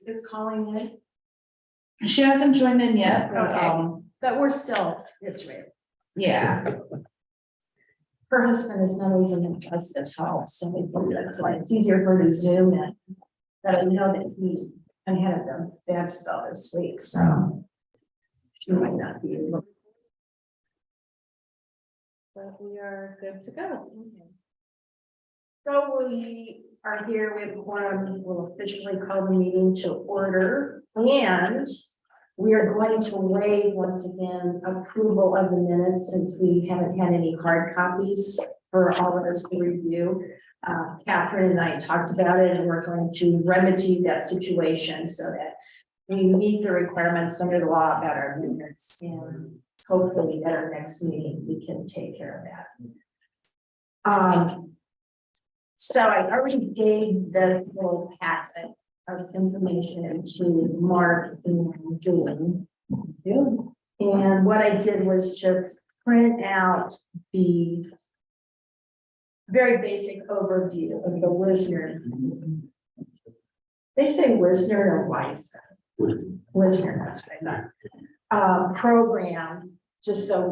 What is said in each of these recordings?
is calling in. She hasn't joined in yet, but, Okay. But we're still, it's rare. yeah, Her husband is not always in trusted health, so maybe that's why it's easier for her to zoom in. But I know that he, I had a bad spell this week, so. She might not be able. but we are good to go. So we are here, we have a quorum, we'll officially call the meeting to order, and we are going to waive once again approval of the minutes since we haven't had any hard copies for all of us to review. Catherine and I talked about it, and we're going to remedy that situation so that we meet the requirements under the law about our minutes, and hopefully at our next meeting, we can take care of that. So I already gave this little packet of information to Mark and Julie. And what I did was just print out the very basic overview of the Wisner. They say Wisner or Weisner? Wisner, that's what I thought. Program, just so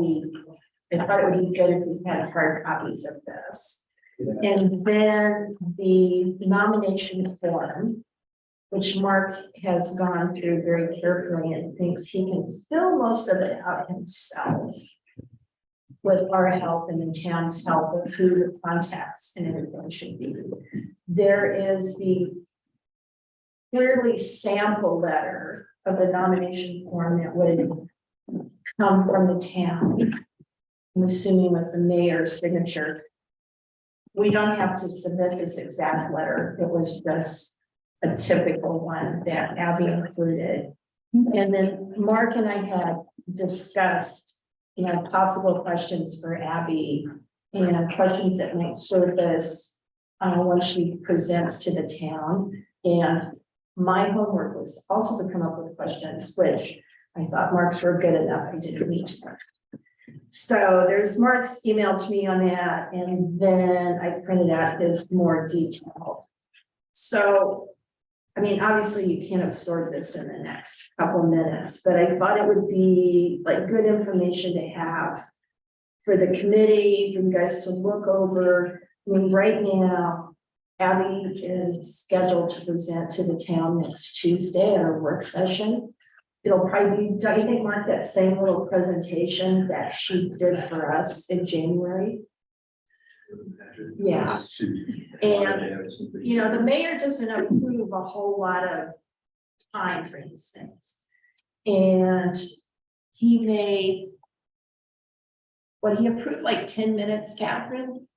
I thought it would be good if we had hard copies of this. And then the nomination form, which Mark has gone through very carefully and thinks he can fill most of it out himself with our help and the town's help of who the contacts and everything should be. There is the clearly sample letter of the nomination form that would come from the town. I'm assuming with the mayor's signature. We don't have to submit this exact letter. It was just a typical one that Abby included. And then Mark and I had discussed, possible questions for Abby and questions that might surface when she presents to the town. And my homework was also to come up with questions, which I thought Mark's were good enough. I didn't need to. So there's Mark's email to me on that, and then I printed out his more detailed. So, I mean, obviously you can't absorb this in the next couple of minutes, but I thought it would be like good information to have for the committee, for you guys to look over. I mean, right now, Abby is scheduled to present to the town next Tuesday at our work session. It'll probably be, don't you think, Mark, that same little presentation that she did for us in January? Yeah. And, the mayor doesn't approve a whole lot of time for these things. And he made, he approved like 10 minutes, Catherine?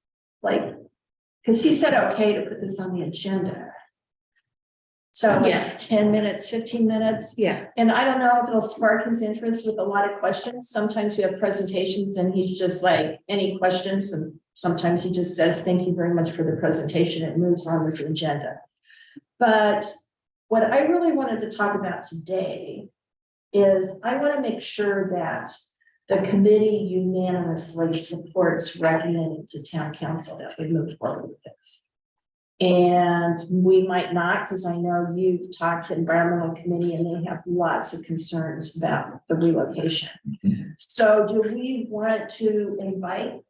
Because he said, okay, to put this on the agenda. So Yes. 10 minutes, 15 minutes. Yeah. And I don't know if it'll spark his interest with a lot of questions. Sometimes we have presentations and he's just like, any questions? And sometimes he just says, thank you very much for the presentation. It moves on with the agenda. But what I really wanted to talk about today is I want to make sure that the committee unanimously supports recommending to town council that we move forward with this. And we might not, because I know you've talked to the environmental committee and they have lots of concerns about the relocation. So do we want to invite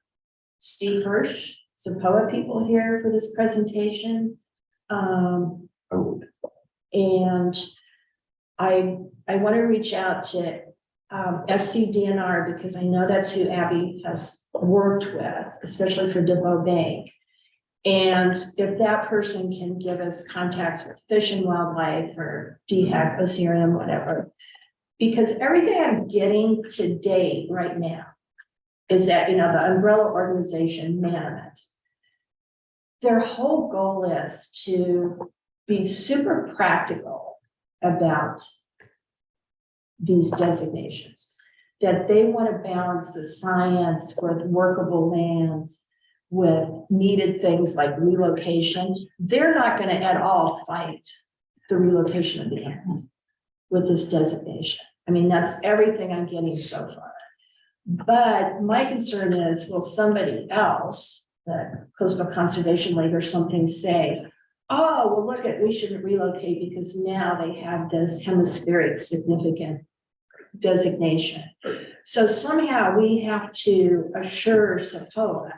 Steve Hirsch, Sepoa people here for this presentation? And I want to reach out to SCDNR because I know that's who Abby has worked with, especially for DeVoe Bank. And if that person can give us contacts with Fish and Wildlife or DHEC, OCRM, whatever, because everything I'm getting to date right now is that, the umbrella organization, Manomet, their whole goal is to be super practical about these designations, that they want to balance the science with workable lands, with needed things like relocation. They're not going to at all fight the relocation of the animal with this designation. I mean, that's everything I'm getting so far. But my concern is, will somebody else, the Coastal Conservation League or something, say, oh, well, look at, we should relocate because now they have this hemispheric significant designation. So somehow we have to assure SAPOA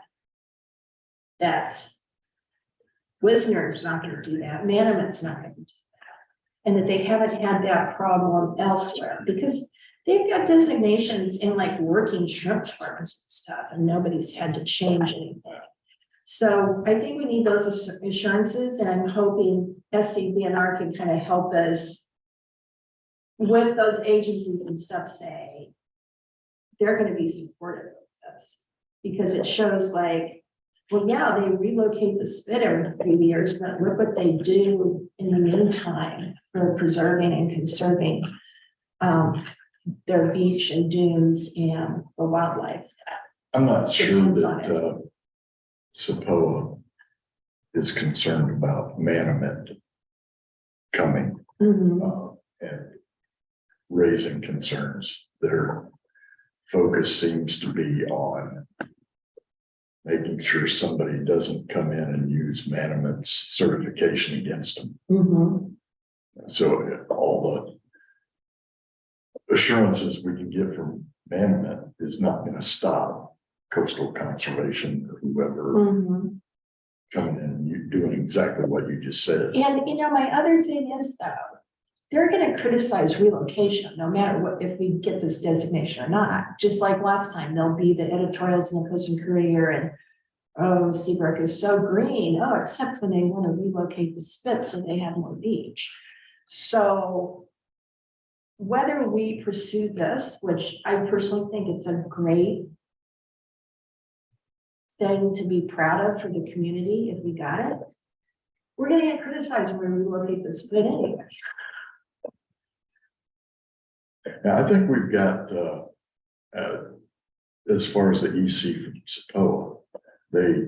that Wisner's not going to do that, Manament's not going to do that, and that they haven't had that problem elsewhere, because they've got designations in like working shrimp farms and stuff, and nobody's had to change anything. So I think we need those assurances, and I'm hoping SCBNR can kind of help us with those agencies and stuff, say they're going to be supportive of this, because it shows like, well, yeah, they relocate the spit every 3 years, but look what they do in the meantime for preserving and conserving their beach and dunes and the wildlife. I'm not sure Depends on that SAPOA is concerned about Manament coming Mhm. and raising concerns. Their focus seems to be on making sure somebody doesn't come in and use Manament's certification against them. Mhm. So all the assurances we can get from Manament is not going to stop coastal conservation or whoever Mhm. coming in and you doing exactly what you just said. And you know, my other thing is though, they're gonna criticize relocation, no matter what, if we get this designation or not. Just like last time, there'll be the editorials in the Post and Courier and, oh, Seabrook is so green, oh, except when they want to relocate the spit so they have more beach. So whether we pursue this, which I personally think it's a great thing to be proud of for the community if we got it, we're gonna get criticized when we relocate the spit anyway. Now, I think we've got, as far as the EC from SAPOA, they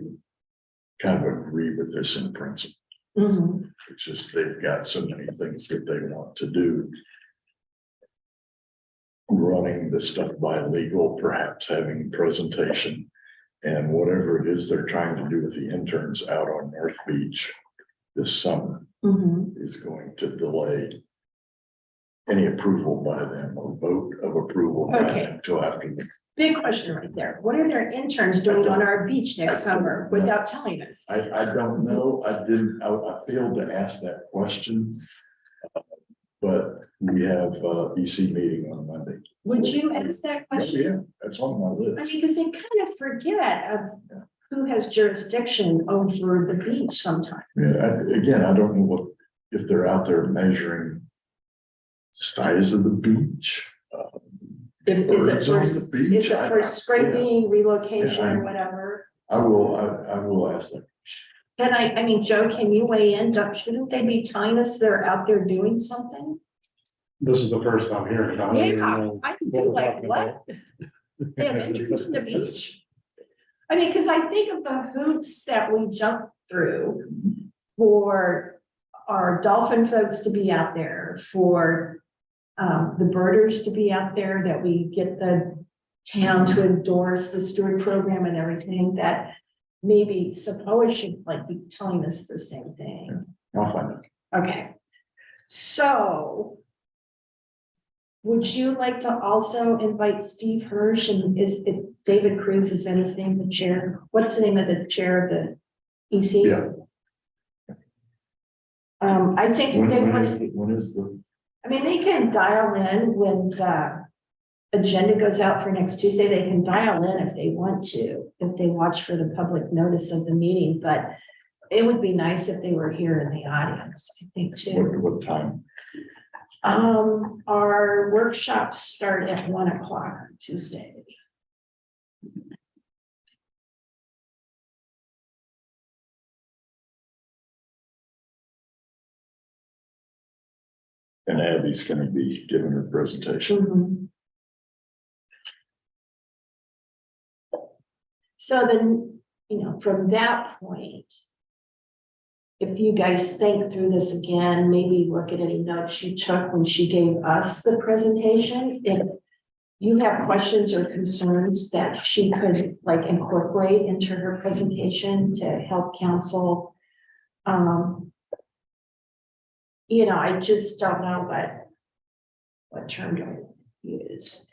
kind of agree with this in principle. Mhm. It's just they've got so many things that they want to do. Running the stuff by legal, perhaps having presentation, and whatever it is they're trying to do with the interns out on North Beach this summer Mhm. is going to delay any approval by them or vote of approval by Okay. them until after the. Big question right there. What are their interns doing on our beach next summer without telling us? I don't know. I failed to ask that question. But we have EC meeting on Monday. Would you ask that question? Yeah, that's on my I list. mean, because they kind of forget of who has jurisdiction over the beach sometimes. Yeah, again, I don't know what, if they're out there measuring size of the beach. Is it birds for, on the beach. is it for scraping, relocation Yeah, or whatever? I will ask them. Can I mean, Joe, can you weigh in? Shouldn't they be telling us they're out there doing something? This is the first I'm hearing about it. Yeah, I can do like, what? They have interns in the beach? I mean, because I think of the hoops that we jump through for our dolphin folks to be out there, for the birders to be out there, that we get the town to endorse the steward program and everything, that maybe SAPOA should like be telling us the same thing. I'll find out. Okay, so would you like to also invite Steve Hirsch, and is it David Cruz, is that his name, the chair? What's the name of the chair of the EC? Yeah. I think When is the? I mean, they can dial in when the agenda goes out for next Tuesday. They can dial in if they want to, if they watch for the public notice of the meeting, but it would be nice if they were here in the audience, I think too. What time? Our workshops start at 1 o'clock on Tuesday. And Abby's gonna be giving her presentation. So then, you know, from that point, if you guys think through this again, maybe look at any notes she took when she gave us the presentation. If you have questions or concerns that she could like incorporate into her presentation to help council you know, I just don't know what term do I use?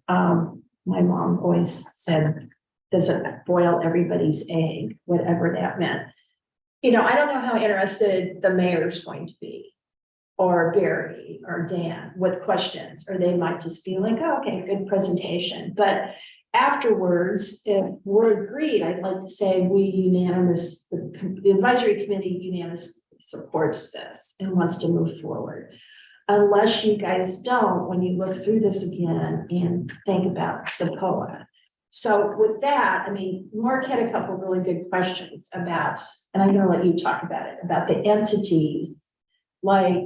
My mom always said, doesn't boil everybody's egg, whatever that meant. You know, I don't know how interested the mayor's going to be, or Barry or Dan with questions, or they might just be like, oh, okay, good presentation. But afterwards, if we're agreed, I'd like to say the advisory committee unanimously supports this and wants to move forward. Unless you guys don't, when you look through this again and think about SAPOA. So with that, I mean, Mark had a couple of really good questions about, and I'm gonna let you talk about it, about the entities. Like,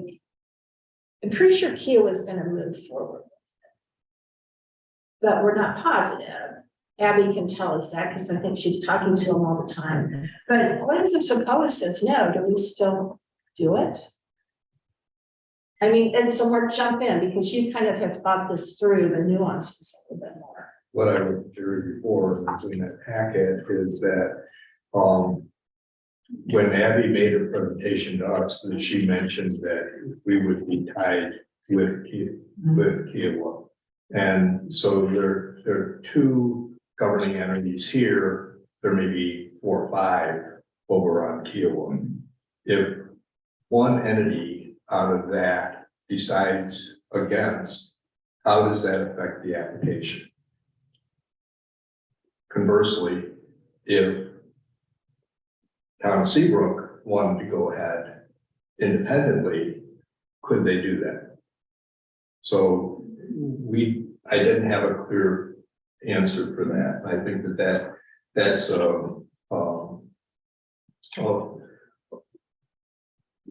I'm pretty sure Kiowa is gonna move forward. But we're not positive. Abby can tell us that because I think she's talking to them all the time. But what if the SAPOA says no? Do we still do it? I mean, and so Mark, jump in because you kind of have thought this through the nuances a little bit more. What I would do before was in that packet is that, when Abby made her presentation to us, that she mentioned that we would be tied with Kiowa. And so there are two governing entities here. There may be 4 or 5 over on Kiowa. If one entity out of that decides against, how does that affect the application? Conversely, if Town of Seabrook wanted to go ahead independently, could they do that? So I didn't have a clear answer for that. I think that's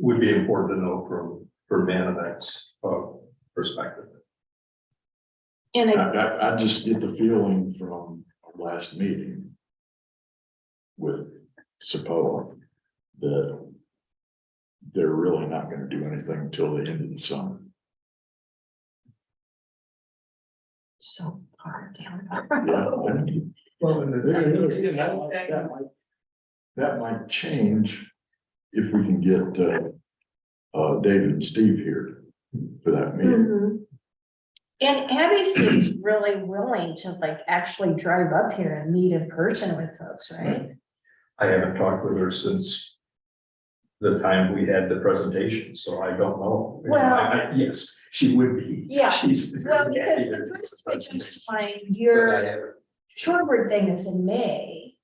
would be important to know from Manomet's perspective. And I just get the feeling from our last meeting with SAPOA that they're really not going to do anything until the end of the summer. so far down. Yeah. Well, That might change if we can get David and Steve here for that meeting. Mhm. And Abby seems really willing to like actually drive up here and meet in person with folks, right? I haven't talked with her since the time we had the presentation, so I don't know. Well- Yes, she would be. Yeah. She's. Well, because the first thing comes to mind, But I your haven't. Shorebird thing is in May,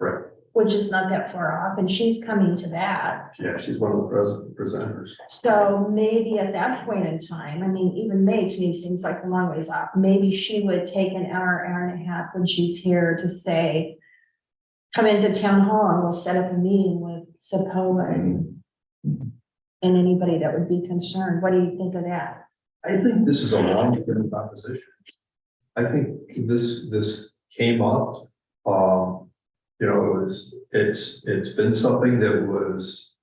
Right, which is not that far off, and she's coming to that. yeah, she's one of the presenters. So maybe at that point in time, I mean, even May to me seems like a long ways off. Maybe she would take an hour, hour and a half when she's here to say, come into town hall and we'll set up a meeting with SAPOA and anybody that would be concerned. What do you think of that? I think this is a long-term proposition. I think this came up, you know, it's been something that was,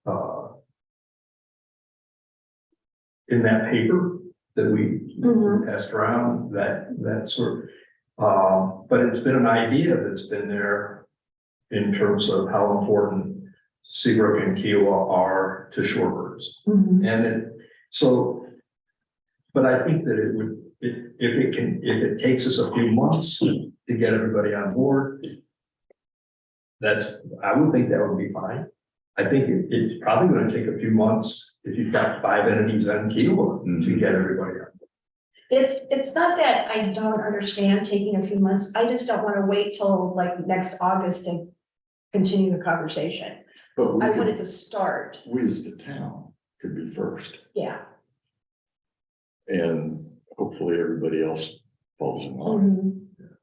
in that paper that we Mhm. passed around, that sort of, but it's been an idea that's been there in terms of how important Seabrook and Kiowa are to shorebirds. And but I think that it would, if it takes us a few months to get everybody on board, I would think that would be fine. I think it's probably gonna take a few months if you've got 5 entities on Kiowa to get everybody on. It's not that I don't understand taking a few months. I just don't want to wait till like next August to continue the conversation. But I wanted to start. we as the town could be first, Yeah. and hopefully everybody else falls in line. Mhm.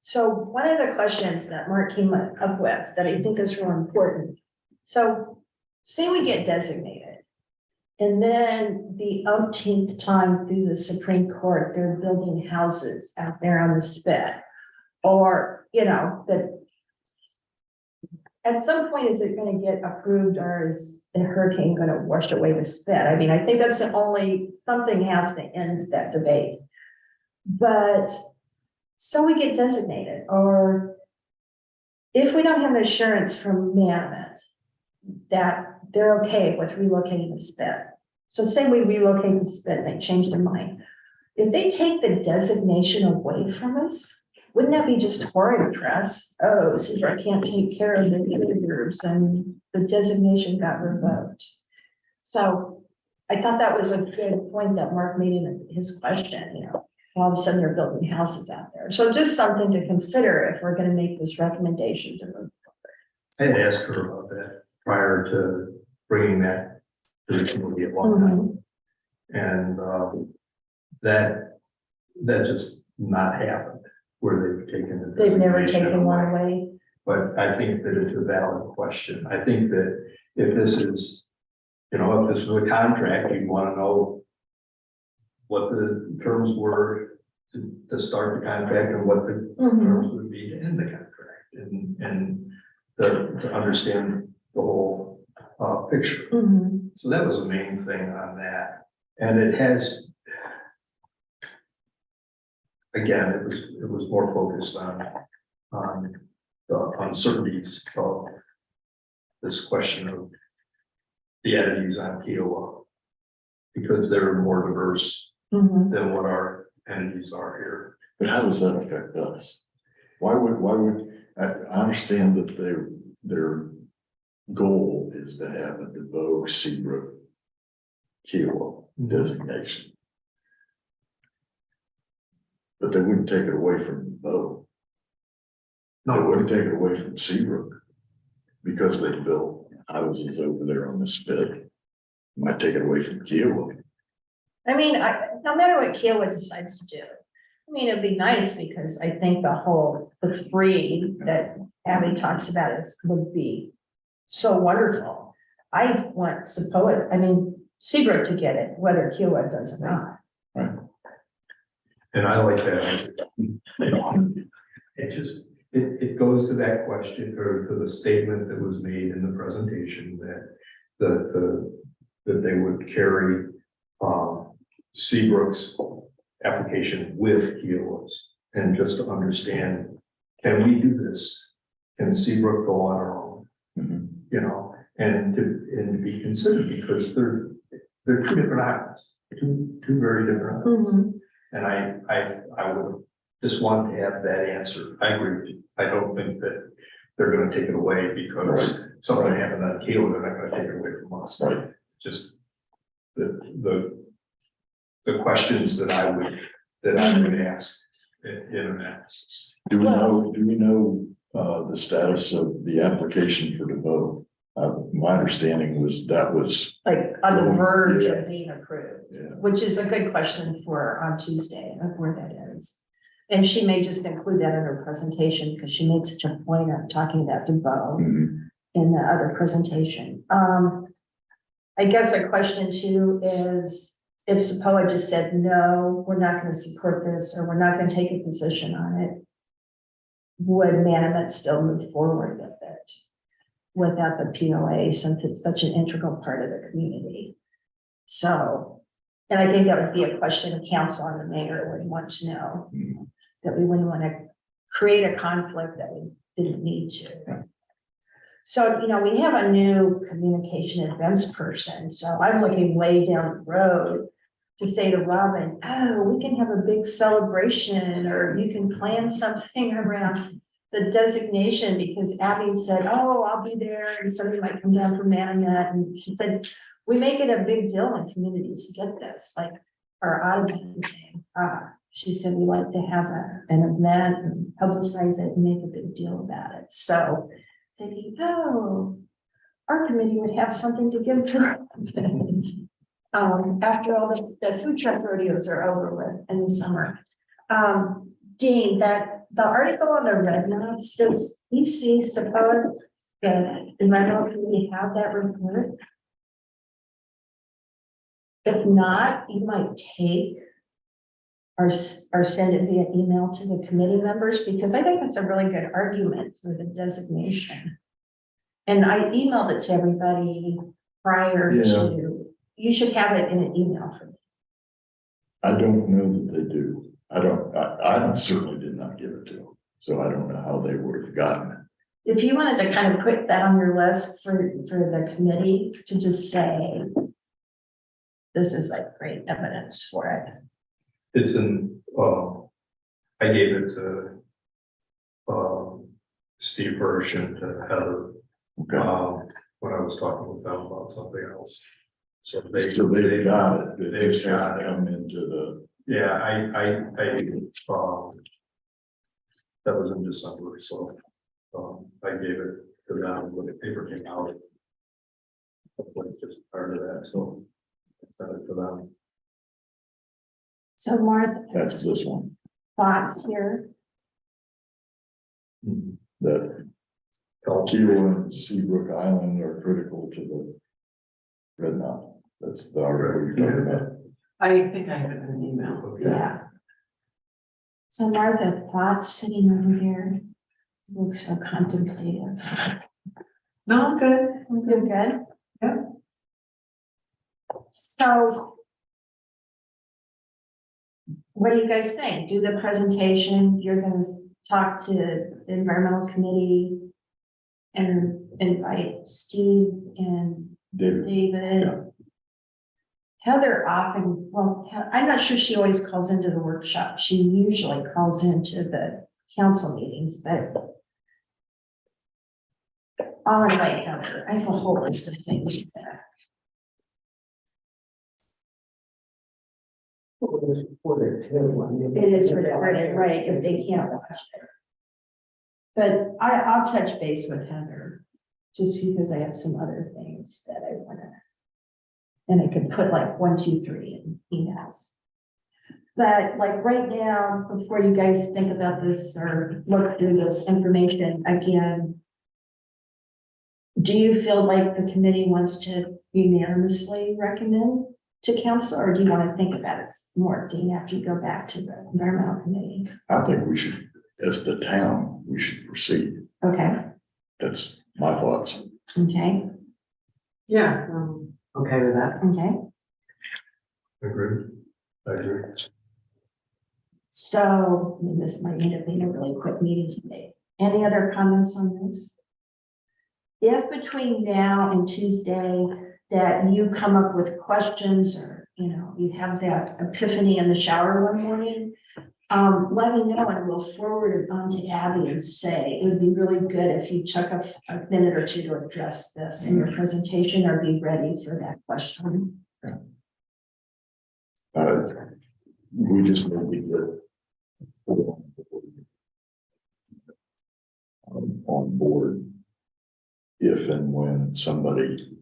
So one of the questions that Mark came up with that I think is real important. So say we get designated. And then the umpteenth time through the Supreme Court, they're building houses out there on the spit. Or, you know, that. At some point, is it gonna get approved or is the hurricane gonna wash away the spit? I mean, I think that's the only, something has to end that debate. But, so we get designated, or if we don't have assurance from Manomet that they're okay with relocating the spit, So say we relocate the spit, they change their mind. If they take the designation away from us, wouldn't that be just horrid press? Oh, Seabrook can't take care of the neighbors and the designation got revoked. So I thought that was a good point that Mark made in his question, you know, all of a sudden they're building houses out there. So just something to consider if we're gonna make this recommendation to move. I had asked her about that prior to bringing that to the committee at one time. And that just not happened where they've taken the. They've never designation taken one away. away. But I think that it's a valid question. I think that if this is, you know, if this was a contract, you'd want to know what the terms were to start the contract and what the terms would be to end the contract and to understand the whole picture. So that was the main thing on that. And it has, again, it was more focused on the uncertainties of this question of the entities on Kiowa, because they're more diverse than what our entities are here. But how does that affect us? Why would, I understand that their goal is to have a DeVoe Seabrook Kiowa designation. But they wouldn't take it away from DeVoe. They wouldn't take it away from Seabrook because they built houses over there on the spit. Might take it away from Kiowa. I mean, no matter what Kiowa decides to do, I mean, it'd be nice because I think the three that Abby talks about would be so wonderful. I want Seabrook to get it, whether Kiowa does or not. And I like that. It goes to that question or to the statement that was made in the presentation that they would carry Seabrook's application with Kiowa's, and just to understand, can we do this? Can Seabrook go on our own? You know, and to be considered, because they're two different islands, two very different islands. And I would just want to have that answer. I agree with you. I don't think that they're going to take it away because something happened on Kiowa, they're not going to take it away from us. Right. Just the questions that I would ask in analysis. Do we know the status of the application for DeVoe? My understanding was that was, Like on the verge Yeah. of being approved, yeah, which is a good question for on Tuesday of where that is. And she may just include that in her presentation because she made such a point of talking about DeVoe in the other presentation. I guess a question too is if Sepoa just said, no, we're not going to support this, or we're not going to take a position on it, would Manomet still move forward with it without the POA, since it's such an integral part of the community? So, and I think that would be a question of council and the mayor would want to know, that we wouldn't want to create a conflict that we didn't need to. So, you know, we have a new communication events person, so I'm looking way down the road to say to Robin, oh, we can have a big celebration, or you can plan something around the designation, because Abby said, oh, I'll be there, and somebody might come down from Manomet, and she said, we make it a big deal in communities to get this, like our Audubon thing. She said, we like to have an event and publicize it and make a big deal about it. So thinking, oh, our committee would have something to give to them. After all the food truck rodeos are over with in the summer. Dean, that the article on the Red Knots, does EC suppose that the Red Knot committee have that report? If not, you might take or send it via email to the committee members, because I think that's a really good argument for the designation. And I emailed it to everybody prior to, you should have it in an email for me. I don't know that they do. I certainly did not give it to them, so I don't know how they would have gotten it. If you wanted to kind of put that on your list for the committee to just say, this is like great evidence for it. It's in, I gave it to Steve Hirsch and to Heather, Okay, when I was talking with them about something else. So so they've got it, it they've just got hasn't it. come into the, Yeah, that was in December, so, I gave it to them when the paper came out. Like just part of that, so I sent it to them. So Martha, that's this one, thoughts here? that Keel and Seabrook Island are critical to the Red Mountain. That's the article you're talking about. I think I have it in an email. Okay. Yeah. So Martha, thoughts sitting over here, looks so contemplative. No, I'm good. You're good? Yeah. So. What do you guys think? Do the presentation, you're gonna talk to the environmental committee and invite Steve and David, David. Yeah. Heather often, well, I'm not sure she always calls into the workshop. She usually calls into the council meetings, but I'll invite Heather. I have a whole list of things there. It is recorded, right, if they can't watch it. But I'll touch base with Heather, just because I have some other things that I wanna. And I could put like 1, 2, 3 in emails. But like right now, before you guys think about this or look through this information again. Do you feel like the committee wants to unanimously recommend to council, or do you want to think about it more, Dean, after you go back to the environmental committee? I think we should, as the town, we should proceed. Okay, That's my thoughts. okay, Yeah, okay with that. okay. Agreed. I agree. So, I mean, this might end up being a really quick meeting today. Any other comments on this? If between now and Tuesday that you come up with questions or, you know, you have that epiphany in the shower one morning, let me know and we'll forward it on to Abby and say, it would be really good if you took a minute or two to address this in your presentation or be ready for that question. We just need to get on board if and when somebody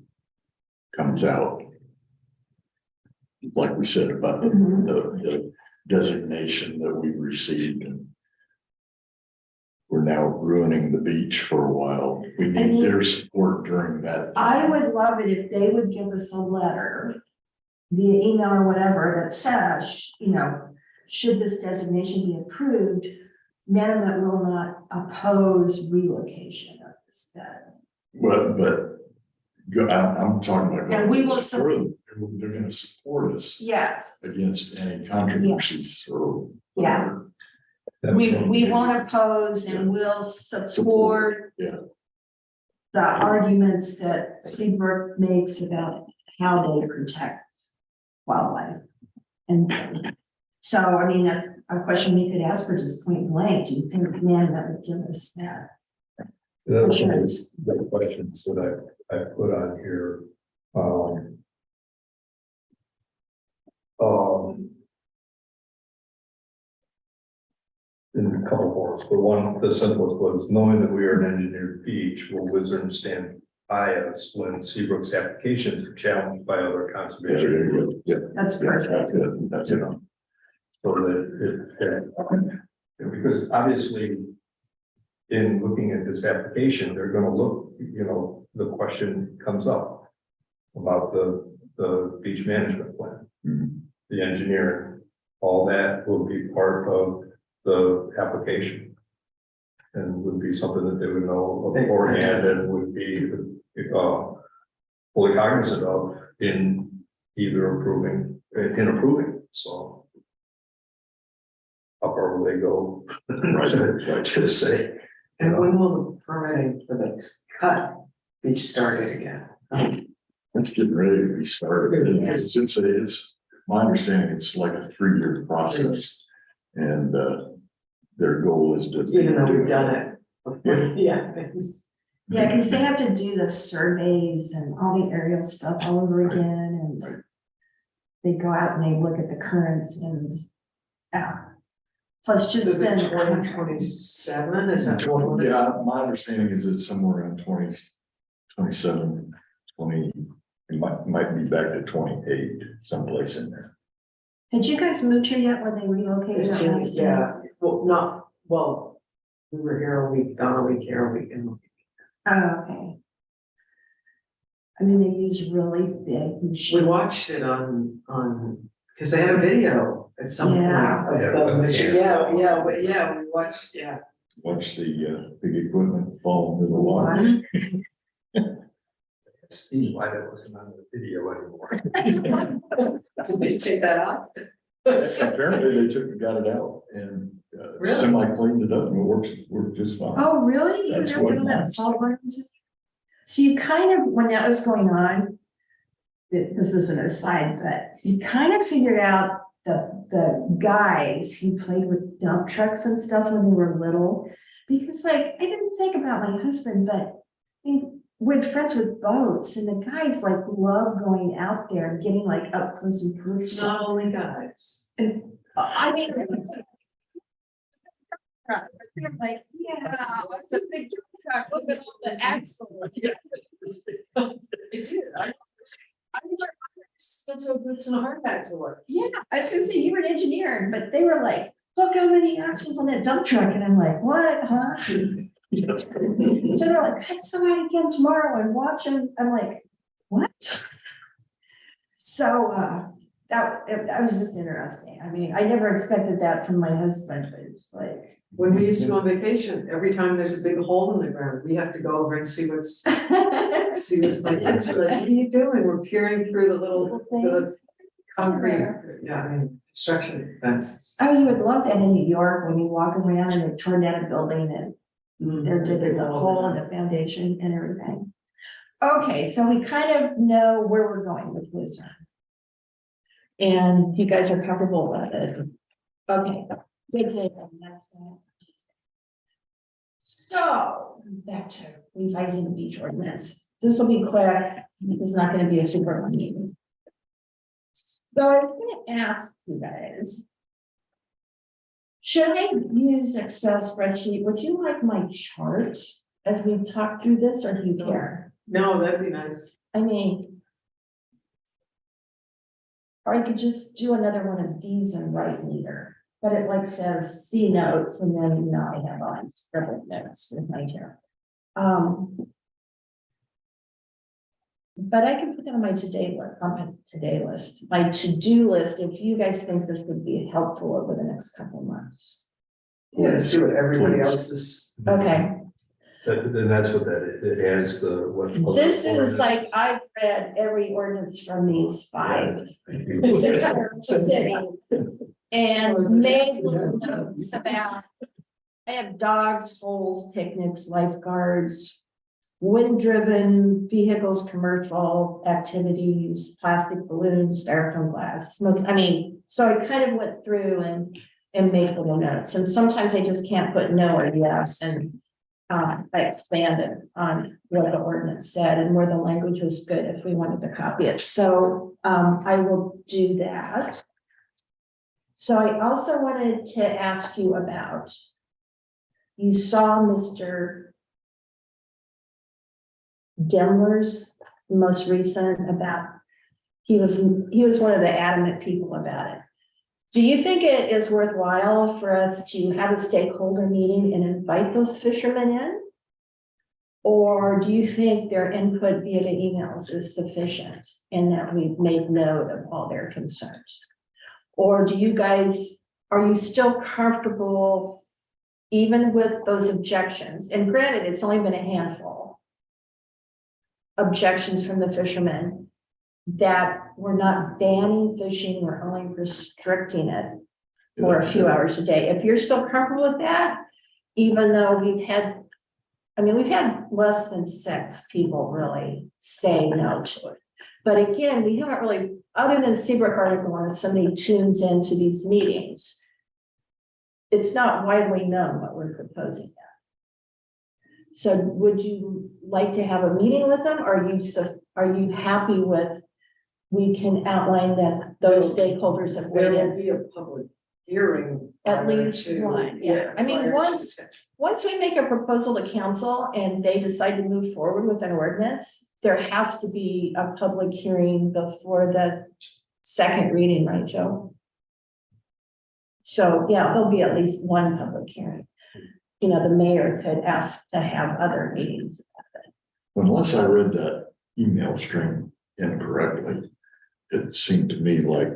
comes out, like we said about Mhm. the designation that we received, and we're now ruining the beach for a while. We mean, need their support during that I time. would love it if they would give us a letter via email or whatever that says, you know, should this designation be approved, Metamet will not oppose relocation of this bed. But I'm talking about. And we will further. They're gonna support us Yes, against any controversies or. yeah, we won't oppose and we'll support Yeah. the arguments that Seabrook makes about how they protect wildlife. And so, I mean, a question we could ask for just point blank, do you think Metamet would give us that? That's Sure. the questions that I put on here. In a couple forms, but one, the simplest was knowing that we are an engineered beach, will Wizard stand by us when Seabrook's applications are challenged by other Yeah, conservation there you groups? go. Yeah, That's yeah, perfect. that's good. That's You it. know, so that because obviously in looking at this application, they're gonna look, you know, the question comes up about the beach management plan, Mhm. the engineering, all that will be part of the application. And would be something that they would know beforehand and would be, fully cognizant of in either approving, so. How far will they go? Right. To say, And when will the permitting for the cut be started again? It's getting ready to be started. It's, my understanding, it's like a 3-year process. And, their goal is to. Even though we've done it. before. Yeah. Yeah, because they have to do the surveys and all the aerial stuff all over again, Right. and they go out and they look at the currents and, plus just So is it then. 2027, is that? Yeah, my understanding is it's somewhere around 27, 20, it might be back to 28, someplace in there. Had you guys moved here yet when they relocated? out last year? Yeah, we were here a week, gone a week, here a week, and Oh, okay. I mean, they use really big we machines. watched it on, because they had a video at some point. Yeah. of the machine. Yeah, we watched, yeah. Watch the big equipment fall into the water. Steve, why that wasn't on the video anymore. Did they take that off? Apparently they got it out and Really? semi cleaned it up and it worked just fine. Oh, really? You That's were what doing that mine salt runs? So you kind of, when that was going on, this is an aside, but you kind of figured out the guys who played with dump trucks and stuff when they were little. Because like, I didn't think about my husband, but I mean, we're friends with boats and the guys like love going out there and getting like up close and personal. Not only guys. And I mean, it was they're like, yeah, it's a big truck, look at all the axles. It did. I was like, steel toe boots and a hard hat to work. Yeah, I was gonna say, you were an engineer, but they were like, look how many axles on that dump truck, and I'm like, what, huh? So they're like, let's go out again tomorrow and watch them, I'm like, what? So, that was just interesting, I mean, I never expected that from my husband, but it's like. When we used to go on vacation, every time there's a big hole in the ground, we have to go over and see what's my kids are like, what are you doing? We're peering through the the concrete, yeah, I mean, construction fences. Oh, you would love that in New York, when you walk around and they torn down a building and they're digging the hole in the foundation and everything. Okay, so we kind of know where we're going with Whizzer. And you guys are comfortable with it. Okay, good day. So, back to revising the beach ordinance. This will be quick. This is not gonna be a super long meeting. So I was gonna ask you guys. Should I use Excel spreadsheet? Would you like my chart as we talk through this, or do you care? No, that'd be nice. I mean. Or I could just do another one of these and write later, but it like says C notes and then, you know, I have on scribbled notes with my chair. But I can put that on my to-do list, if you guys think this would be helpful over the next couple of months. Yeah, see what everybody Please. else is. Okay, Then that's what it has the, what. this is like, I've read every ordinance from these 5. And made little notes about, I have dogs, holes, picnics, lifeguards, wind-driven vehicles, commercial activities, plastic balloons, styrofoam glass, smoke, I mean, so I kind of went through and made little notes, and sometimes I just can't put no or yes, and I expanded on what the ordinance said and where the language was good if we wanted to copy it. So I will do that. So I also wanted to ask you about, you saw Mr. Demler's most recent about, he was one of the adamant people about it. Do you think it is worthwhile for us to have a stakeholder meeting and invite those fishermen in? Or do you think their input via the emails is sufficient and that we've made note of all their concerns? Or do you guys, are you still comfortable even with those objections? And granted, it's only been a handful. Objections from the fishermen that we're not banning fishing, we're only restricting it for a few hours a day. If you're still comfortable with that, even though we've had less than 6 people really say no to it. But again, we haven't really, other than Seabrook article, and if somebody tunes into these meetings, it's not widely known what we're proposing yet. So would you like to have a meeting with them? Are you happy with, we can outline that those stakeholders have There weighed will in? be a public hearing. At prior least to- one, yeah. I mean, prior to once- the- Once we make a proposal to council and they decide to move forward with an ordinance, there has to be a public hearing before the second reading, right, Joe? So, yeah, there'll be at least one public hearing. You know, the mayor could ask to have other meetings. Unless I read that email string incorrectly, it seemed to me like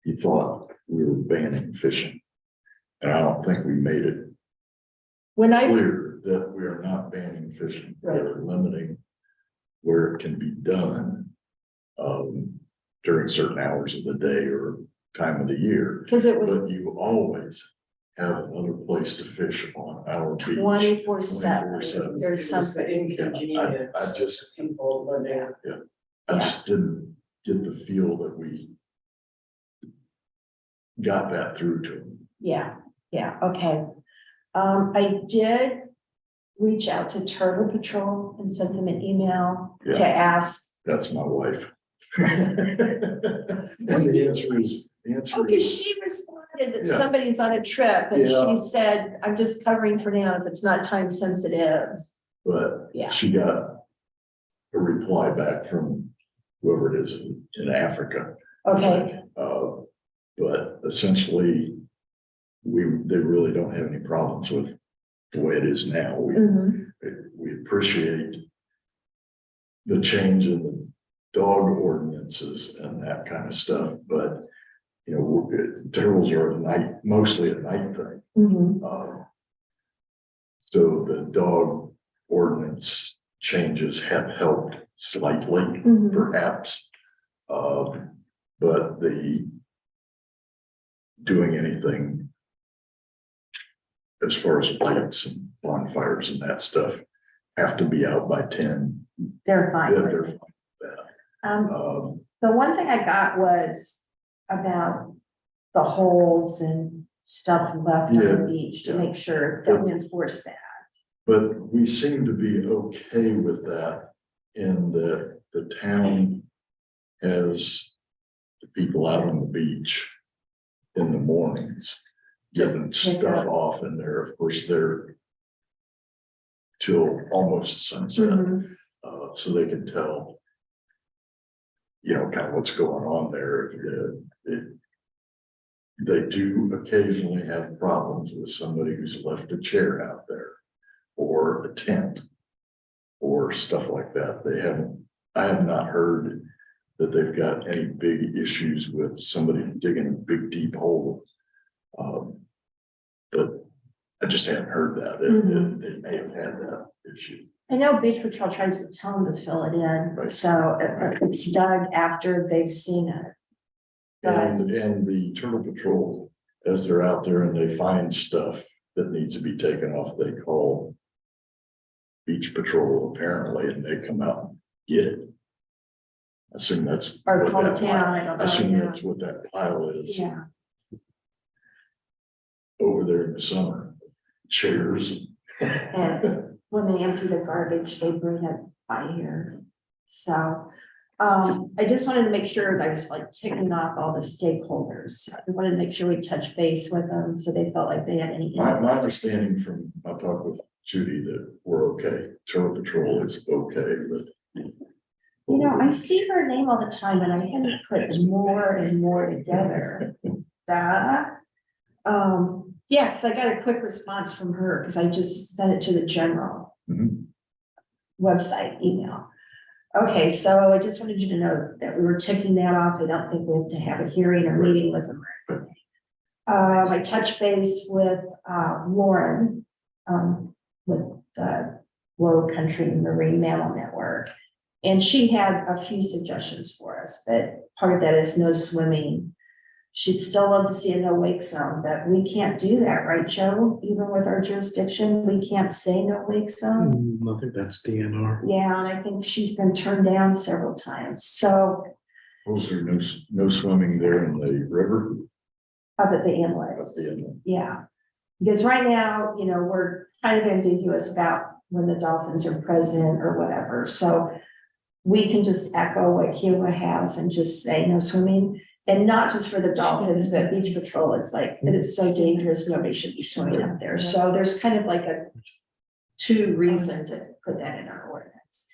he thought we were banning fishing. And I don't think we made it When I, clear that we are not banning fishing. We're limiting where it can be done during certain hours of the day or time of the year. because it was But you always have another place to fish on our beach. 24/7, 24/7. there's It's just the something. inconvenience. I just- People living. I just didn't get the feel that we got that through to them. Yeah, okay. I did reach out to Turtle Patrol and sent them an email to Yeah. ask. That's my wife. And the answer is, Oh, because she responded that Yeah. somebody's on a trip and Yeah. she said, I'm just covering for now if it's not time sensitive. but Yeah. she got a reply back from whoever it is in Africa. Okay, But essentially, they really don't have any problems with the way it is now. mhm, We appreciate the change in the dog ordinances and that kind of stuff, but you know, turtles are at night, mostly at night thing. mhm, So the dog ordinance changes have helped slightly, mhm. perhaps. But doing anything as far as lights and bonfires and that stuff have to be out by 10. They're fine. Yeah, with they're it. fine. The one thing I got was about the holes and stuff left on Yeah, the beach to yeah. make sure that we enforce that. But we seem to be okay with that in that the town has the people out on the beach in the mornings, giving Pick stuff up. off in there. Of course, they're till almost sunset, Mhm. so they can tell, you know, kind of what's going on there. They do occasionally have problems with somebody who's left a chair out there or a tent or stuff like that. I have not heard that they've got any big issues with somebody digging a big deep hole. But I just haven't heard that. They may have had that issue. I know Beach Patrol tries to tell them to fill it in, Right. so it's dug after they've seen it. And the Turtle Patrol, as they're out there and they find stuff that needs to be taken off, they call Beach Patrol apparently, and they come out and get it. I assume that's. Or what call that town, pile- I don't I assume know. that's what that pile is Yeah, over there in the summer. Chairs. and when they empty the garbage, they bring it by here. So, I just wanted to make sure that I was like ticking off all the stakeholders. I wanted to make sure we touch base with them, so they felt like they had any. My understanding from my talk with Judy that we're okay. Turtle Patrol is okay with. You know, I see her name all the time and I hadn't put more and more together. Yeah, because I got a quick response from her because I just sent it to the general Mhm. website email. Okay, so I just wanted you to know that we were ticking that off. I don't think we have to have a hearing or meeting with them. or anything. I touched base with Lauren with the Low Country Marine Mammal Network. And she had a few suggestions for us, but part of that is no swimming. she'd still love to see a no wake zone, but we can't do that, right, Joe? Even with our jurisdiction, we can't say no wake zone. I think that's DNR. Yeah, and I think she's been turned down several times, so, Was there no swimming there in the river? up at the inlet. At the end? Yeah, because right now, you know, we're kind of ambiguous about when the dolphins are present or whatever, so we can just echo what Kiowa has and just say no swimming, and not just for the dolphins, but beach patrol is like, it is so dangerous, nobody should be swimming up there, so there's kind of like a two reason to put that in our ordinance.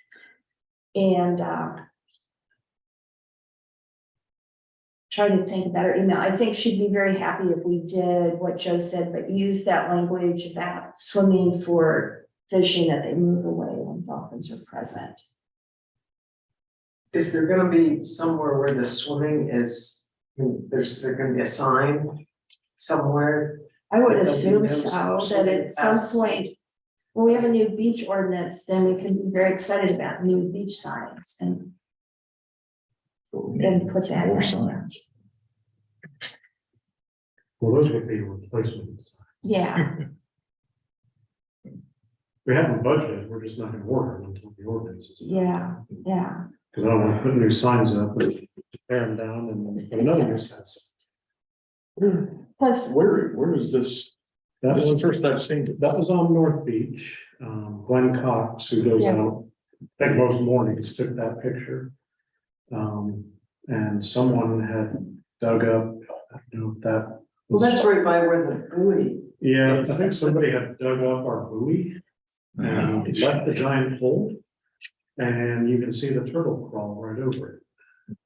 And, trying to think about her email. I think she'd be very happy if we did what Joe said, but use that language about swimming for fishing that they move away when dolphins are present. Is there gonna be somewhere where the swimming is, there's there gonna be a sign somewhere? I would There'll be assume no so, swimming that at some past- point, when we have a new beach ordinance, then we can be very excited about new beach signs and then put that More in. signs. Well, those would be replacements. Yeah, We haven't budgeted, we're just not gonna order them until the ordinance is. yeah. Because I don't want to put new signs up, and tear them down and put another new set. Plus, Where is this? That This is was, the first I've seen it. that was on North Beach. Glenn Cox, who goes Yeah. out, I think most mornings, took that picture. And someone had dug up, I don't know if that. Well, that's right by where the buoy. Yeah, I think somebody had dug up our buoy and left the giant hole. And you can see the turtle crawl right over it.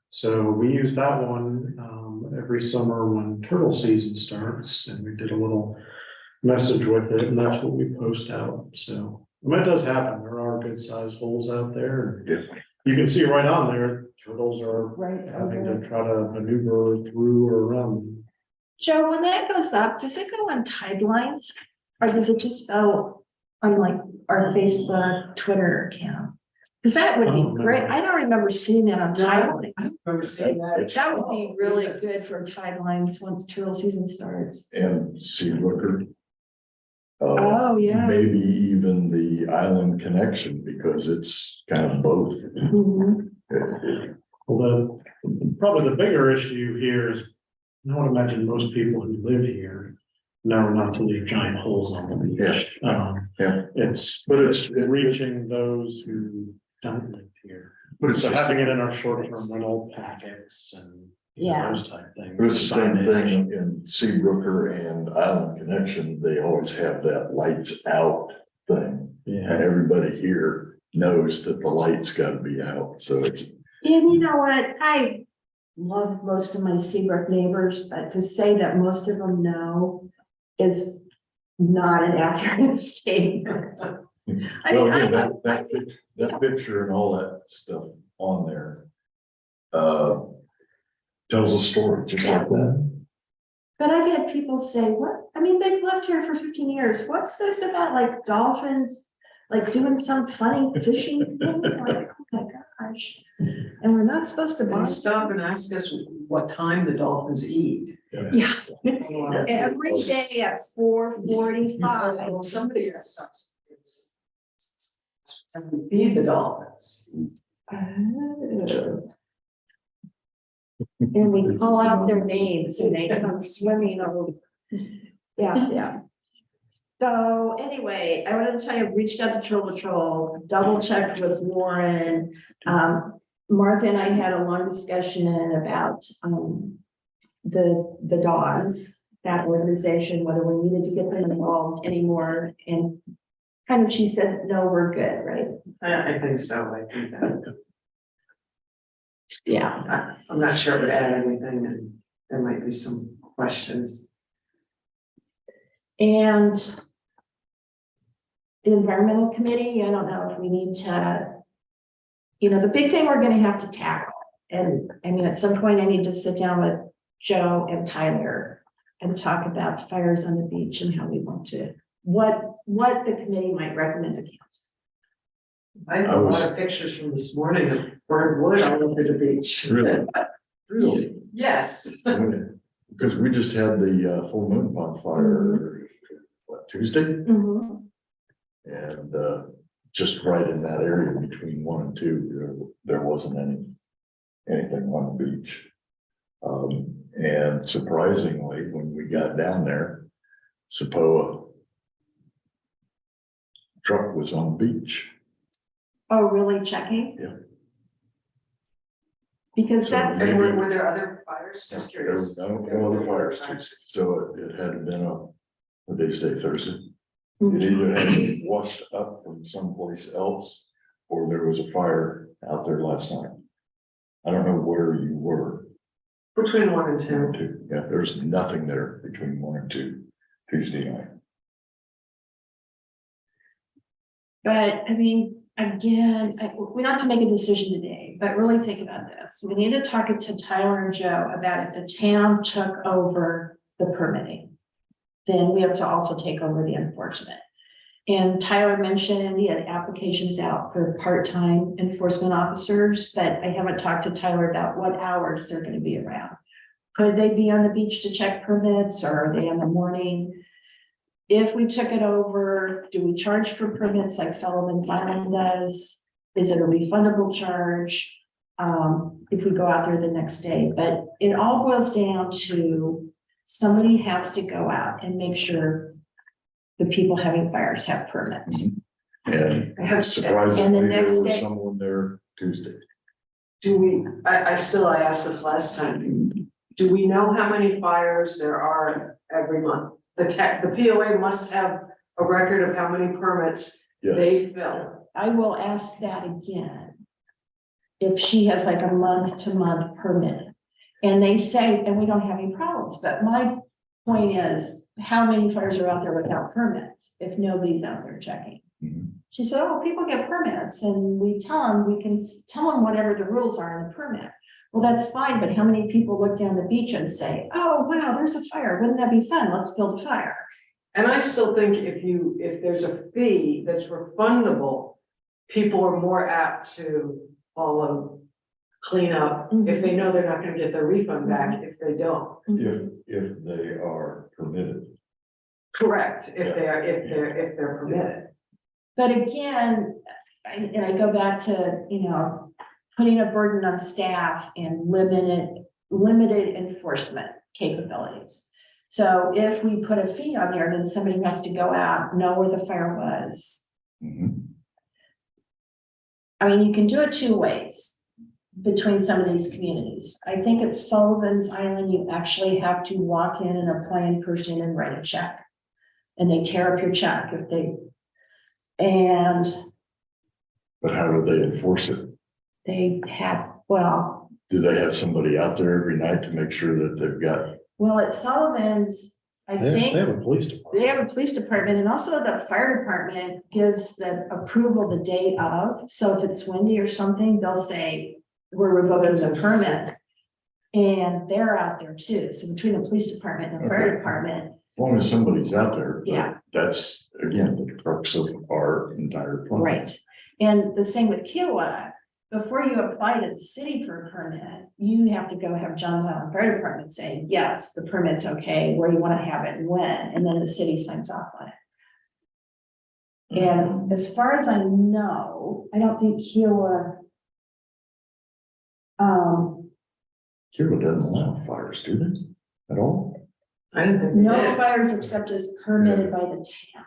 So we use that one every summer when turtle season starts, and we did a little message with it, and that's what we post out. So that does happen. There are good sized holes out there. Yeah. You can see right on there, turtles are right having over. to try to maneuver through or around. Joe, when that goes up, does it go on timelines? Or does it just go on like our Facebook, Twitter account? Because that would be Oh, no. great. I don't remember seeing that on timelines. Remember seeing that? That would be really good for timelines once turtle season starts. And Sea Looker. Oh, yeah. Maybe even the island connection, because it's kind of both. Mhm. Well, probably the bigger issue here is, I would imagine most people who live here know not to leave giant holes on the beach. Yeah. But it's- it's reaching those who don't live here. But it's So just- having it in our short-term rental packets and you know, Yeah. those type things. But it's the same thing in Seabrooker and Island Connection, they always have that lights out thing. Yeah. And everybody here knows that the lights gotta be out, so it's, And you know what? I love most of my Seabrook neighbors, but to say that most of them know is not an accurate statement. I well, mean, again, that picture and all that stuff on there. Tells a story just like that. But I get people say, what, I mean, they've lived here for 15 years. What's this about like dolphins? Like doing some funny fishing thing? Like, oh my gosh. And we're not supposed to They buy stop and ask us what time the dolphins eat. Yeah, every day at 4:45. Well, somebody has and we feed the dolphins. Oh. And we call out their names and they come swimming over. Yeah. So anyway, I wanted to tell you, I reached out to Turtle Patrol, double checked with Warren. Martha and I had a long discussion about the dogs, that organization, whether we needed to get them involved anymore. And kind of, she said, no, we're good, right? I think so, I think that, Yeah. I'm not sure it would add anything, and there might be some questions. And the environmental committee, I don't know if we need to, you know, the big thing we're gonna have to tackle. And I mean, at some point I need to sit down with Joe and Tyler and talk about fires on the beach and how we want to, what the committee might recommend to council. I have a lot of pictures from this morning of burnt wood all over the beach. Really? Really? Yes. Because we just had the full moon bonfire, what, Tuesday? Mhm. And just right in that area between 1 and 2, there wasn't anything on the beach. And surprisingly, when we got down there, Sapoa truck was on the beach. Oh, really checking? Yeah. Because So that's, And were there other fires? Just There was curious. no other fires Tuesday, so it had been a day's day Thursday. It Mhm. either had been washed up from someplace else, or there was a fire out there last night. I don't know where you were. Between 1 and 2. 1 and 2. Yeah, there's nothing there between 1 and 2 Tuesday night. but I mean, again, we don't have to make a decision today, but really think about this. We need to talk to Tyler and Joe about if the town took over the permitting. Then we have to also take over the enforcement. And Tyler mentioned he had applications out for part-time enforcement officers, but I haven't talked to Tyler about what hours they're gonna be around. Could they be on the beach to check permits, or are they in the morning? If we took it over, do we charge for permits like Sullivan's Island does? Is it a refundable charge? If we go out there the next day, but it all boils down to somebody has to go out and make sure the people having fires have permits. And And the surprisingly, there next was day, someone there Tuesday. Do we, I asked this last time, do we know how many fires there are every month? The POA must have a record of how many permits Yes, they fill. I will ask that again. If she has like a month-to-month permit. And they say, and we don't have any problems, but my point is, how many fires are out there without permits if nobody's out there checking? Mhm. She said, oh, people get permits and we tell them, we can tell them whatever the rules are in the permit. Well, that's fine, but how many people look down the beach and say, oh, wow, there's a fire. Wouldn't that be fun? Let's build a fire. And I still think if there's a fee that's refundable, people are more apt to follow cleanup if they know they're not gonna get their refund back if they don't. if they are permitted. Correct, if they're permitted. But again, and I go back to, putting a burden on staff and limited enforcement capabilities. So if we put a fee on there, then somebody has to go out, know where the fire was. Mhm. I mean, you can do it 2 ways between some of these communities. I think at Sullivan's Island, you actually have to walk in and apply in person and write a check. And they tear up your check and But how do they enforce it? they have, well, Do they have somebody out there every night to make sure that they've got? at Sullivan's, I They think have a police department. they have a police department, and also the fire department gives the approval the day of. So if it's windy or something, they'll say, we're revoking the permit. And they're out there too. So between the police department and the fire Okay. department, As long as somebody's out there. but Yeah. That's, again, the crux of our entire plan. right. And the same with Kiowa. Before you apply to the city for a permit, you have to go have Johns Island Fire Department say, yes, the permit's okay, where you want to have it and when, and then the city signs off on it. And as far as I know, I don't think Kiowa. Kira doesn't allow fires, do they? At all? I didn't think they No did. fires except as permitted by the town.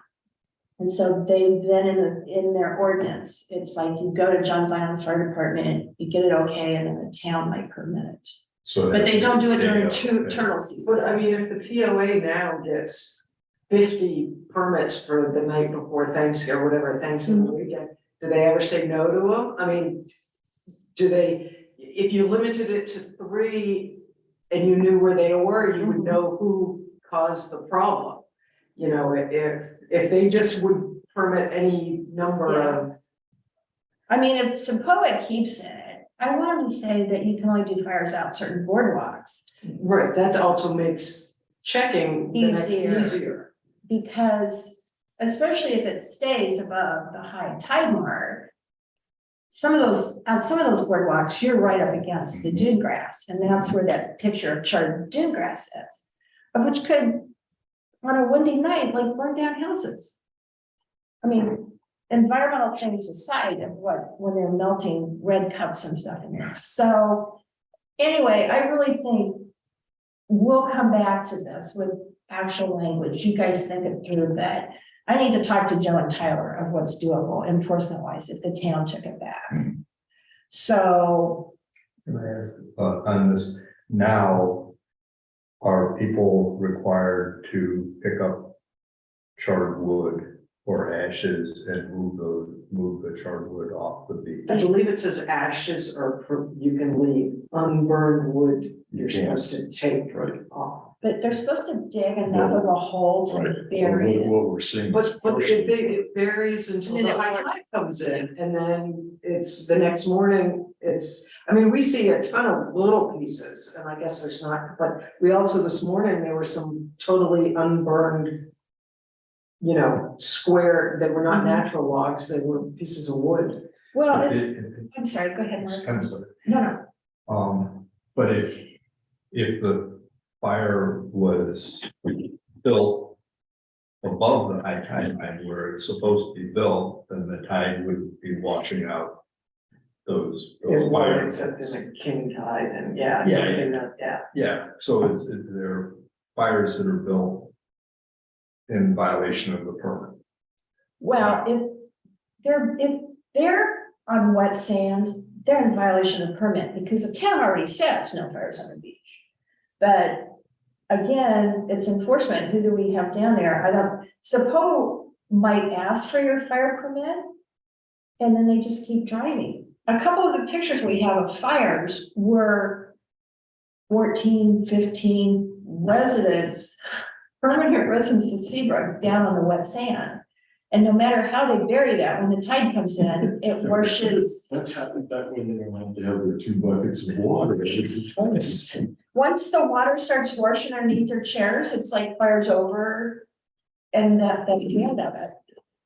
And so they then in their ordinance, it's like you go to Johns Island Fire Department, you get it okay, and then the town might permit it. So. But they don't do it during Yeah. turtle But season. I mean, if the POA now gets 50 permits for the night before Thanksgiving or whatever, Thanksgiving weekend, do they ever say no to them? I mean, do they, if you limited it to 3 and you knew where they were, you would know who caused the problem. If they just would permit any number of, I mean, if Sapoa keeps it, I wanted to say that you can only do fires out certain boardwalks. right, that also makes checking the next Easier. easier. Because especially if it stays above the high tide mark, some of those, on some of those boardwalks, you're right up against the dune grass, and that's where that picture of charred dune grass is. Of which could, on a windy night, like burn down houses. I mean, environmental things aside of what, when they're melting red cups and stuff in there, so. Anyway, I really think we'll come back to this with actual language, you guys think it through, but I need to talk to Joe and Tyler of what's doable enforcement wise if the town took it back. So, On this, now, are people required to pick up charred wood or ashes and move the charred wood off the beach? I believe it says ashes or you can leave unburned wood, you're supposed to take it off. but they're supposed to dig enough of a hole to Right. bury it. What we're seeing. But is it partially- it varies until And the then high it- tide comes in, and then it's the next morning, I mean, we see a ton of little pieces, and I guess there's not, but we also, this morning, there were some totally unburned, you know, square, that were not natural logs, they were pieces of wood. Well, It- it's, it- I'm sorry, go ahead, It's Mark. kind of, No, no, but if the fire was built above the high tide line where it's supposed to be built, then the tide would be washing out those It fire. was, except in the king tide, and yeah. Yeah. Yeah, so they're fires that are built in violation of the permit. well, if they're on wet sand, they're in violation of permit, because the town already says no fires on the beach. But again, it's enforcement, who do we have down there? I don't, Sapo might ask for your fire permit. And then they just keep driving. A couple of the pictures we have of fires were 14, 15 residents, permanent residents of Seabrook down on the wet sand. And no matter how they bury that, when the tide comes in, it washes. That's happened back when they were allowed to have their 2 buckets of water. It's a ton. Once the water starts washing underneath their chairs, it's like fire's over. And that's the end of it.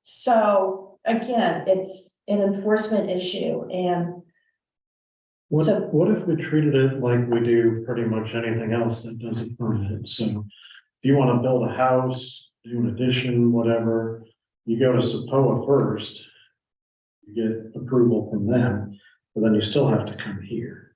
So again, it's an enforcement issue, and so, What if we treated it like we do pretty much anything else that doesn't permit? So if you want to build a house, do an addition, whatever, you go to SAPOA first. You get approval from them, but then you still have to come here.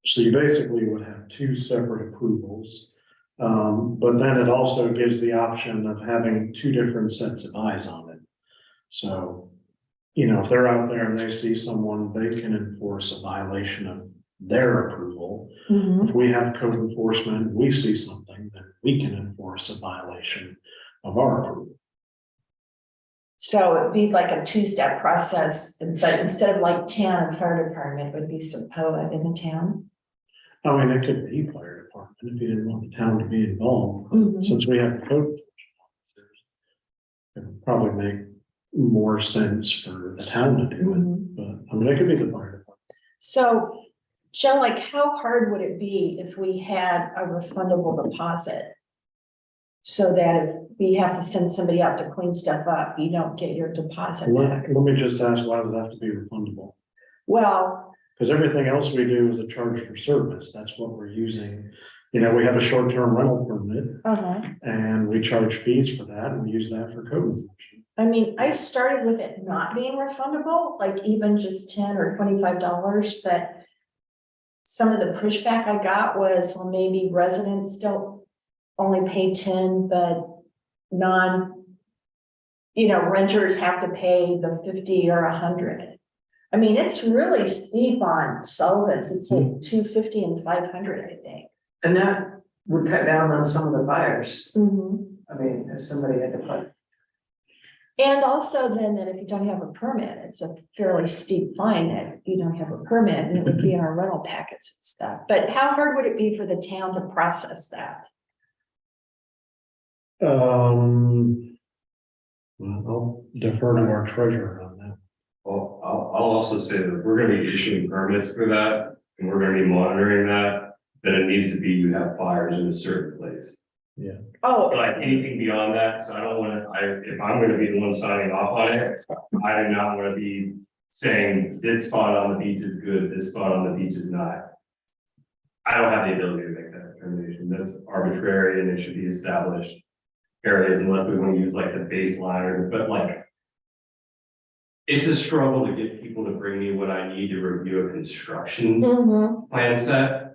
So you basically would have 2 separate approvals. But then it also gives the option of having 2 different sets of eyes on it. So, you know, if they're out there and they see someone, they can enforce a violation of their approval. Mhm. If we have code enforcement, we see something, then we can enforce a violation of our approval. so it'd be like a 2-step process, but instead of like town and fire department, it would be SAPOA in the town. I mean, it could be fire department if you didn't want the town to be involved. Mhm. Since we have the code enforcement officers, it would probably make more sense for the town to do it, but I mean, it could be the fire department. So, Joe, like, how hard would it be if we had a refundable deposit? So that if we have to send somebody out to clean stuff up, you don't get your deposit back. Let me just ask, why does it have to be refundable? Well, Because everything else we do is a charge for service. That's what we're using. You know, we have a short-term rental permit and we charge fees for that and we use that for code enforcement. I mean, I started with it not being refundable, like even just $10 or $25, but some of the pushback I got was, well, maybe residents don't only pay 10, but renters have to pay the 50 or 100. I mean, it's really steep on Sullivan's. It's like 250 and 500, I think. And that would cut down on some of the fires. I mean, if somebody had to put, And also then that if you don't have a permit, it's a fairly steep fine that you don't have a permit, and it would be in our rental packets and stuff. But how hard would it be for the town to process that? Well, I'll defer to our treasurer on that. Well, I'll also say that if we're gonna be issuing permits for that, and we're gonna be monitoring that, then it needs to be, you have fires in a certain place. Oh, Like anything beyond that, so I don't wanna, if I'm gonna be the one signing off on it, I do not wanna be saying this spot on the beach is good, this spot on the beach is not. I don't have the ability to make that determination. That's arbitrary and it should be established areas unless we want to use like the baseline, but like. It's a struggle to get people to bring me what I need to review a construction Mhm. plan set.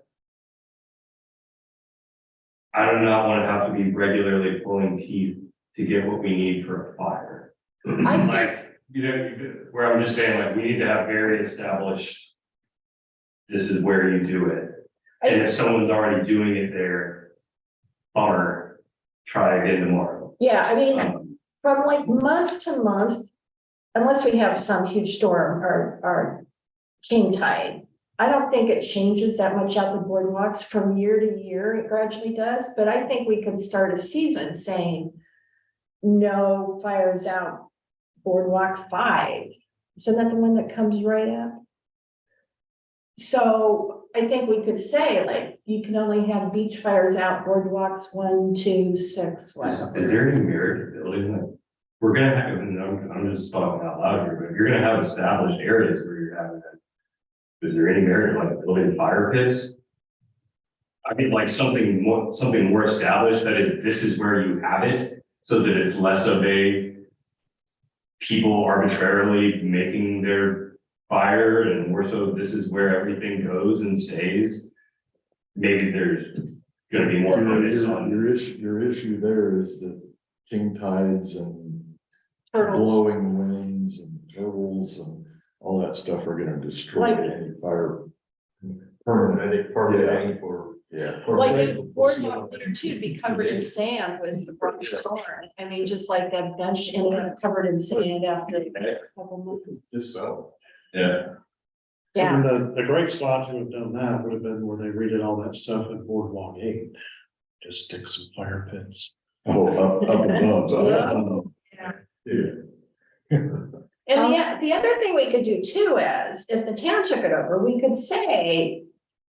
I do not want to have to be regularly pulling teeth to get what we need for a fire. Like, you know, where I'm just saying, like, we need to have very established. This is where you do it. And if someone's already doing it there, bummer, try again tomorrow. Yeah, I mean, Um, from like month to month, unless we have some huge storm or king tide, I don't think it changes that much out the boardwalks from year to year. It gradually does, but I think we could start a season saying no fires out boardwalk 5. Isn't that the one that comes right up? So I think we could say like, you can only have beach fires out boardwalks 1, 2, 6, whatever. Is there any merit to building that? We're gonna have, and I'm just talking out loud here, but if you're gonna have established areas where you're having that. Is there any merit to like building fire pits? I mean, like something more established that is, this is where you have it, so that it's less of a. People arbitrarily making their fire and more so this is where everything goes and stays. Maybe there's gonna be more focus on. Your issue there is that king tides and Turtles. blowing winds and turtles and all that stuff are gonna destroy Like- any fire. Permanent, Permitting for. yeah. Like a boardwalk there too, be covered in sand with the rough storm. I mean, just like that bench and covered in sand after a couple months. Just so. Yeah, Yeah, And the great spot to have done that would have been where they redid all that stuff at Boardwalk 8. Just stick some fire pits. Oh, up above. Yeah. Yeah. And the other thing we could do too is, if the town took it over, we could say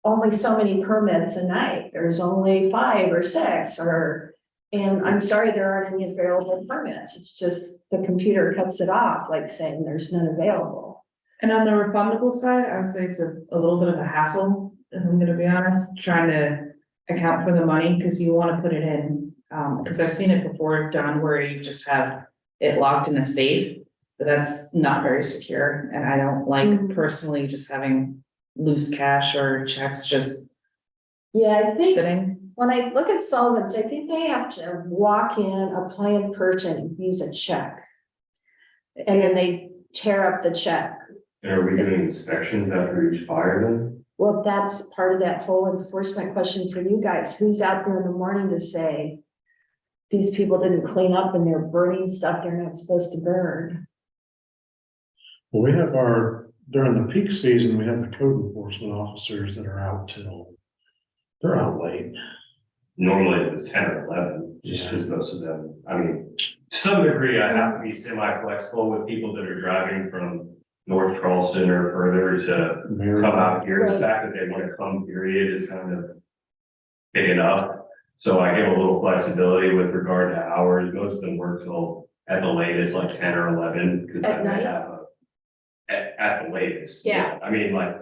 only so many permits a night, there's only 5 or 6, or, and I'm sorry, there aren't any available permits, it's just the computer cuts it off, like saying there's none available. And on the refundable side, I would say it's a little bit of a hassle, if I'm gonna be honest, trying to account for the money, because you wanna put it in. Because I've seen it before, Don, where you just have it locked in a safe, but that's not very secure, and I don't like Mhm. personally just having loose cash or checks just Yeah, I think sitting. when I look at Sullivan's, I think they have to walk in, a plain person, use a check. And then they tear up the check. and are we doing inspections after each fire then? Well, that's part of that whole enforcement question for you guys. Who's out there in the morning to say these people didn't clean up and they're burning stuff they're not supposed to burn? Well, we have during the peak season, we have the code enforcement officers that are out they're out late. Normally it was 10 or 11, just because most of them, I mean, to some degree, I have to be semi-flexible with people that are driving from North Charleston or further to come out here. The Right. fact that they want to come period is kind of big enough. So I give a little flexibility with regard to hours. Most of them work till at the latest, like 10 or 11, because At they night? have at the latest. Yeah. I mean, like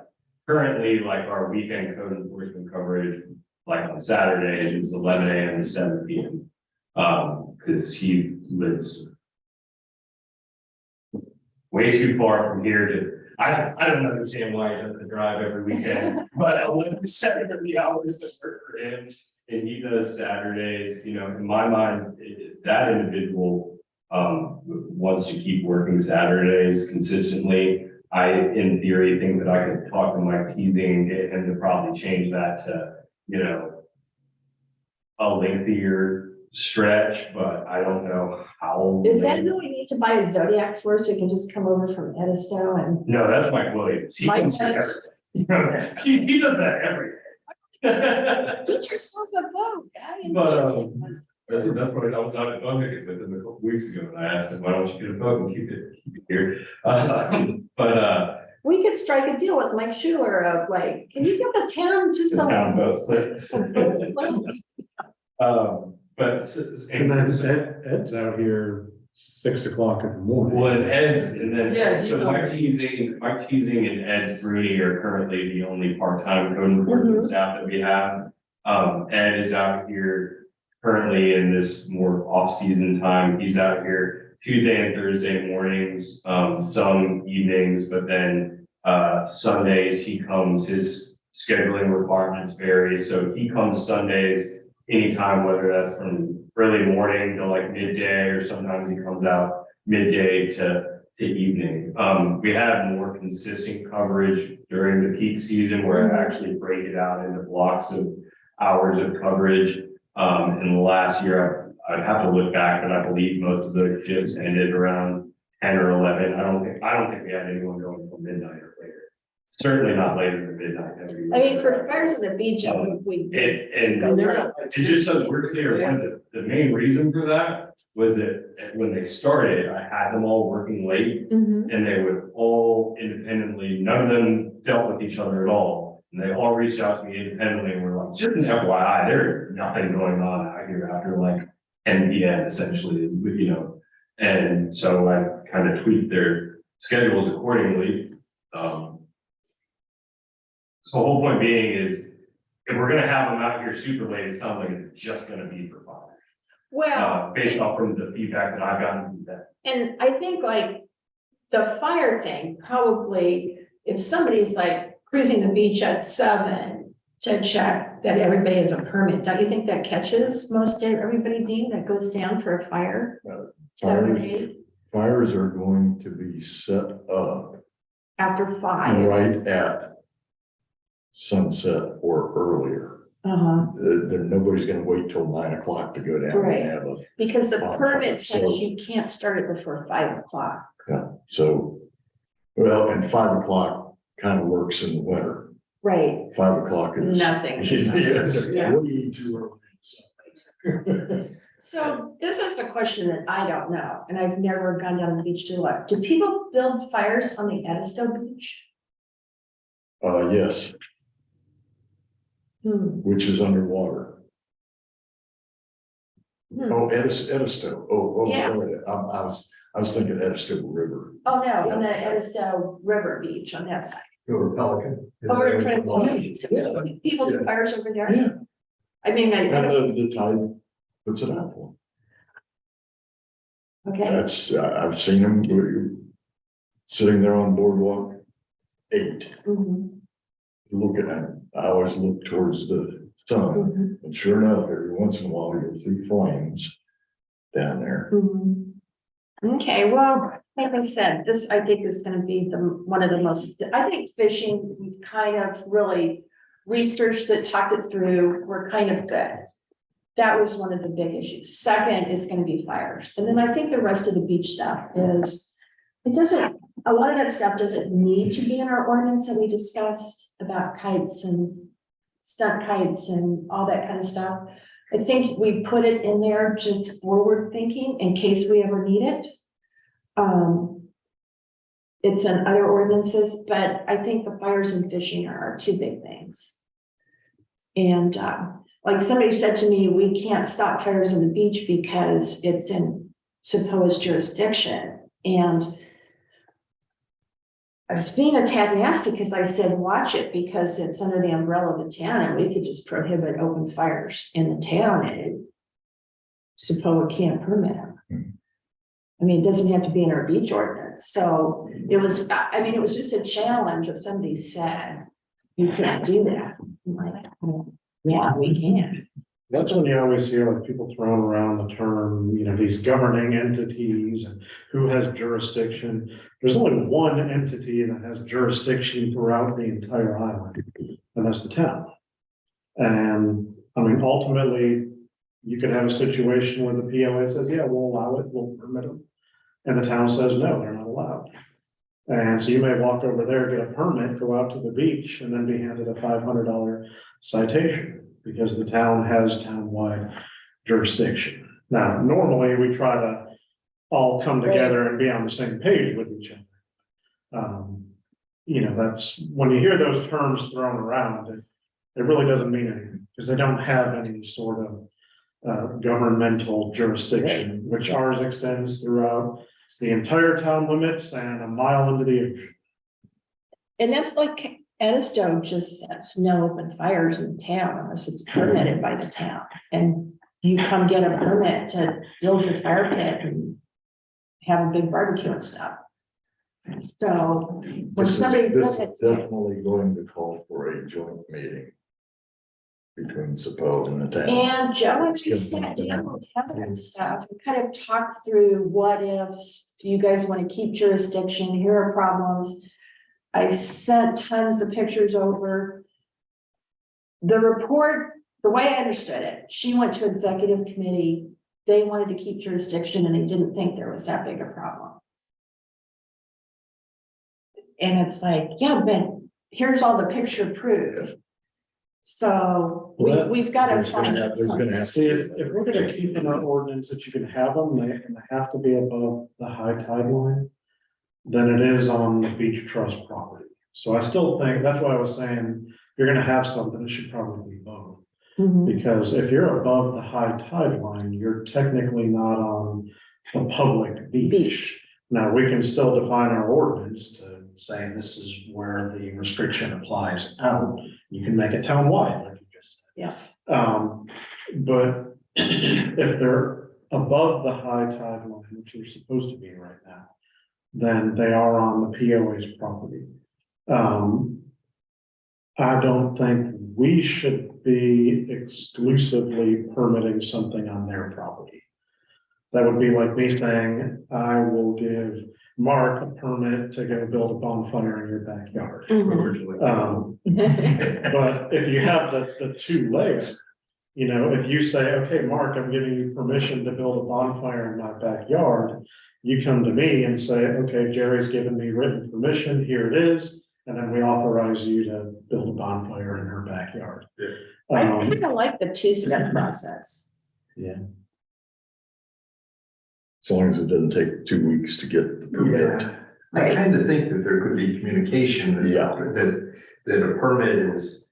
currently, like our weekend code enforcement coverage, like on Saturdays, is 11 a.m. to 7 p.m. Because he lives way too far from here to, I don't understand why he doesn't drive every weekend, but 11 to 7 are the hours that work for him. And he does Saturdays, you know, in my mind, that individual wants to keep working Saturdays consistently. I, in theory, think that I could talk to Mike Teasing and get him to probably change that to, you know, a lengthier stretch, but I don't know how. Is that who we need to buy a Zodiac for, so he can just come over from Edisto and? No, that's Mike Williams. He Mike comes here Williams. every- he does that every day. Get yourself a boat, guy. and But, just- That's what I was out at Dunkin' with him a couple weeks ago, and I asked him, why don't you get a boat and keep it here? But, We could strike a deal with Mike Schuler of like, can you give the town just it's a? town boats. But. And then Ed's out here 6 o'clock in the morning. Well, and Ed's, and Yeah, then, so he's Mike Teasing and Ed Rooney are currently the only part-time code enforcement staff that we have. Ed is out here currently in this more off-season time. He's out here Tuesday and Thursday mornings, some evenings, but then Sundays he comes, his scheduling requirements vary, so he comes Sundays anytime, whether that's from early morning to like midday, or sometimes he comes out midday to evening. We have more consistent coverage during the peak season where I actually break it out into blocks of hours of coverage. In the last year, I'd have to look back, but I believe most of those shifts ended around 10 or 11. I don't think we had anyone going until midnight or later. Certainly not later than midnight every year. I mean, for fires on the beach, we. And go it just so we're clear, one of the main reason for that was that when they started, I had them all working late. Mhm. And they would all independently, none of them dealt with each other at all. And they all reached out to me independently and were like, just an FYI, there is nothing going on out here after like 10 PM essentially, you know. And so I kind of tweaked their schedules accordingly. So the whole point being is, if we're gonna have them out here super late, it sounds like it's just gonna be for fire. Well, Based off from the feedback that I've gotten from that. and I think like the fire thing, probably if somebody's like cruising the beach at 7 to check that everybody has a permit, don't you think that catches most everybody, Dean, that goes down for a fire? 7, 8 Fires are going to be set up after 5. right at sunset or earlier. Nobody's gonna wait till 9 o'clock to go down Right. and have a, Because the Bonfire, permit says so- you can't start it before 5 o'clock. yeah, so. Well, and 5 o'clock kind of works in the winter. Right, 5 o'clock is. nothing. Yes, Yeah. way too early. So this is a question that I don't know, and I've never gone down the beach to look. Do people build fires on the Edisto Beach? Yes, which is underwater. Hmm. Oh, Edisto, oh, Yeah. I was thinking Edisto River. Oh, no, on the Edisto River Beach on that side. Or Pelican. Over in front of, people do fires over there? Yeah, I mean, and the tide puts it out for them. okay, That's, I've seen them sitting there on boardwalk 8, mhm, looking at it. I always look towards the sun, mhm, and sure enough, every once in a while, you'll see flames down there. mhm. Okay, well, like I said, this, I think is gonna be one of the most, I think fishing, we've kind of really researched it, talked it through, we're kind of good. That was one of the big issues. Second is gonna be fires. And then I think the rest of the beach stuff is, it doesn't, a lot of that stuff doesn't need to be in our ordinance that we discussed about kites and stunt kites and all that kind of stuff. I think we put it in there just forward thinking in case we ever need it. It's in other ordinances, but I think the fires and fishing are our 2 big things. And like somebody said to me, we can't stop fires on the beach because it's in supposed jurisdiction. And I was being a tad nasty because I said, watch it because it's under the umbrella of the town and we could just prohibit open fires in the town and suppose we can't permit them. I mean, it doesn't have to be in our beach ordinance. So it was, I mean, it was just a challenge if somebody said, you can't do that. I'm like, "Oh, yeah, we can." That's when you always hear like people throwing around the term, you know, these governing entities and who has jurisdiction. There's only one entity that has jurisdiction throughout the entire island, and that's the town. And I mean, ultimately, you could have a situation where the PLA says, yeah, we'll allow it, we'll permit them. And the town says, no, they're not allowed. And so you may walk over there, get a permit, go out to the beach, and then be handed a $500 citation because the town has townwide jurisdiction. Now, normally we try to all come together and be on the same page with each other. You know, that's when you hear those terms thrown around, it really doesn't mean anything because they don't have any sort of governmental jurisdiction, which ours extends throughout the entire town limits and a mile into the ocean. And that's like Edisto just says no open fires in town unless it's permitted by the town. And you come get a permit to build your fire pit and have a big barbecue and stuff. So when This is somebody's this is looking, definitely going to call for a joint meeting between SAPO and the town. and Joe and It's we gonna sat be down with Heather and stuff, and kind of talked through what ifs, do you guys want to keep jurisdiction? Here are problems. I sent tons of pictures over. The report, the way I understood it, she went to executive committee. They wanted to keep jurisdiction and they didn't think there was that big a problem. And it's like, yeah, but here's all the picture proof. So we've got to There's find gonna something. have See, to if we're gonna keep in our ordinance that you can have them, they have to be above the high tide line. Than it is on the beach trust property. So I still think, that's why I was saying, if you're gonna have something, it should probably be both. Mhm. Because if you're above the high tide line, you're technically not on a public beach. Beach. Now, we can still define our ordinance to say this is where the restriction applies out. You can make it townwide, like you just said. Yeah. But if they're above the high tide line, which they're supposed to be right now, then they are on the POA's property. I don't think we should be exclusively permitting something on their property. That would be like me saying, I will give Mark a permit to go build a bonfire in your backyard. Mhm. But if you have the two layers, you know, if you say, okay, Mark, I'm giving you permission to build a bonfire in my backyard. You come to me and say, okay, Jerry's given me written permission, here it is, and then we authorize you to build a bonfire in her backyard. I kind of like the two-step process. As long as it doesn't take 2 weeks to get the permit. Yeah, I kind of think that there could be communication that, Yeah. that a permit is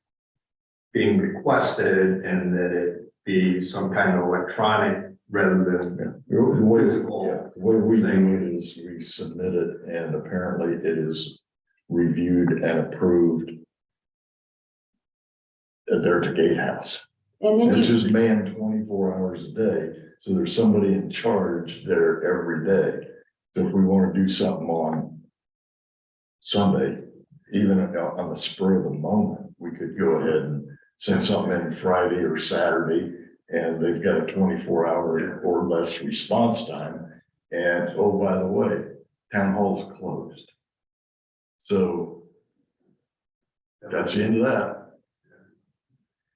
being requested and that it be some kind of electronic rather than The way physical the way we thing. do it is we submit it and apparently it is reviewed and approved at their gatehouse, And then which you, is manned 24 hours a day. So there's somebody in charge there every day. So if we want to do something on Sunday, even on the spur of the moment, we could go ahead and send something in Friday or Saturday. And they've got a 24-hour or less response time. And oh, by the way, town hall's closed. So that's the end of that.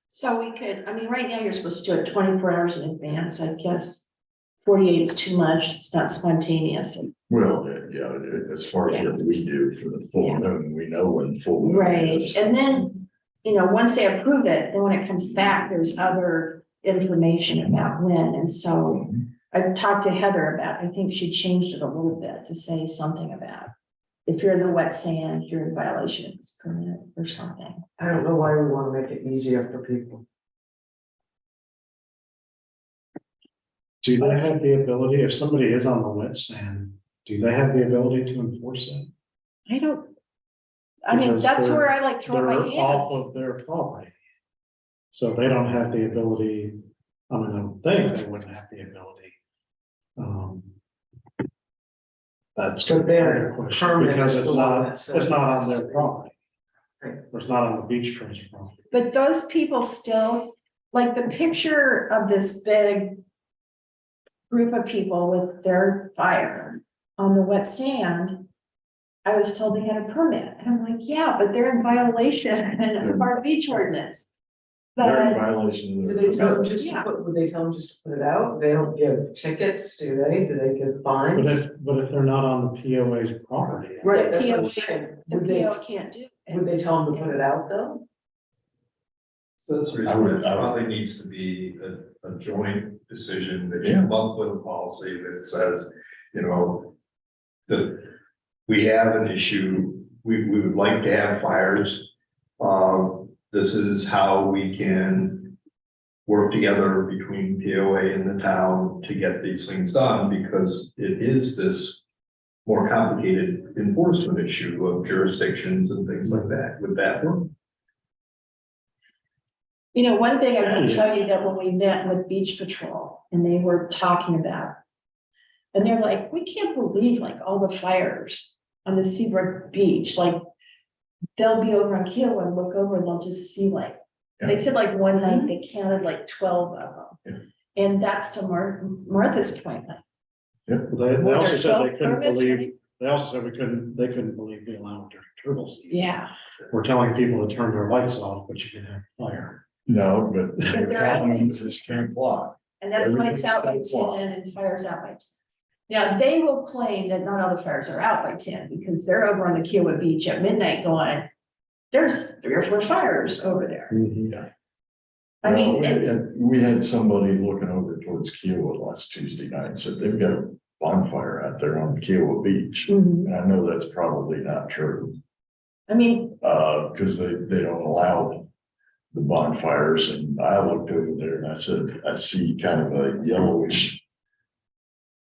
so we could, I mean, right now you're supposed to do it 24 hours in advance, I guess. 48 is too much, it's not spontaneous. Well, yeah, as far as what we do for the full Yeah. moon, we know when full moon Right, is. and then, you know, once they approve it, then when it comes back, there's other information about when, and so I've talked to Heather about, I think she changed it a little bit to say something about if you're in the wet sand, you're in violation of this permit or something. I don't know why we want to make it easier for people. Do they have the ability, if somebody is on the wet sand, do they have the ability to enforce it? I don't, I mean, Because that's they're- where I like throwing They're my off hands. of their property. So they don't have the ability, I mean, I don't think they wouldn't have the ability. That's. But their a question, permit because is it's the one not, that says it's not it on has to their be. property. Right. It's not on the beach trust property. But those people still, like the picture of this big group of people with their fire on the wet sand, I was told they had a permit. And I'm like, yeah, but they're in violation of our beach ordinance. They're in But violation of Do their. they tell them just to Yeah. put, would they tell them just to put it out? They don't give tickets, do they? Do they give But fines? if they're not on the POA's property. Right, that's what I'm PO saying. the Would they, PO can't do would it. they tell them to put it out though? So that's the I reason would- it probably needs to be a joint decision that you come up with a policy that says, you know, that we have an issue, we would like to have fires. This is how we can work together between POA and the town to get these things done, because it is this more complicated enforcement issue of jurisdictions and things like that. Would that work? You know, one thing I can tell you that when we met with Beach Patrol and they were talking about. And they're like, we can't believe like all the fires on the Seabrook Beach, like. They'll be over on Kiowa and look over and they'll just see like, they said like one night they counted like 12 of them. And that's to Martha's point, like. They also said they couldn't Permits, believe, right? they also said they couldn't believe being allowed during turtle season. Yeah, We're telling people to turn their lights off, but you can have fire. No, but they're they're telling them outlets. it's 10 o'clock. and that's lights out by Everything's 10. 10 and fires out by 10. Now, they will claim that not all the fires are out by 10 because they're over on the Kiowa Beach at midnight going, there's 3 or 4 fires over there. Yeah. I mean, We had somebody looking over towards Kiowa last Tuesday night and said they've got a bonfire out there on Kiowa Beach. mhm. And I know that's probably not true, I mean, because they don't allow the bonfires. And I looked over there and I said, I see kind of a yellowish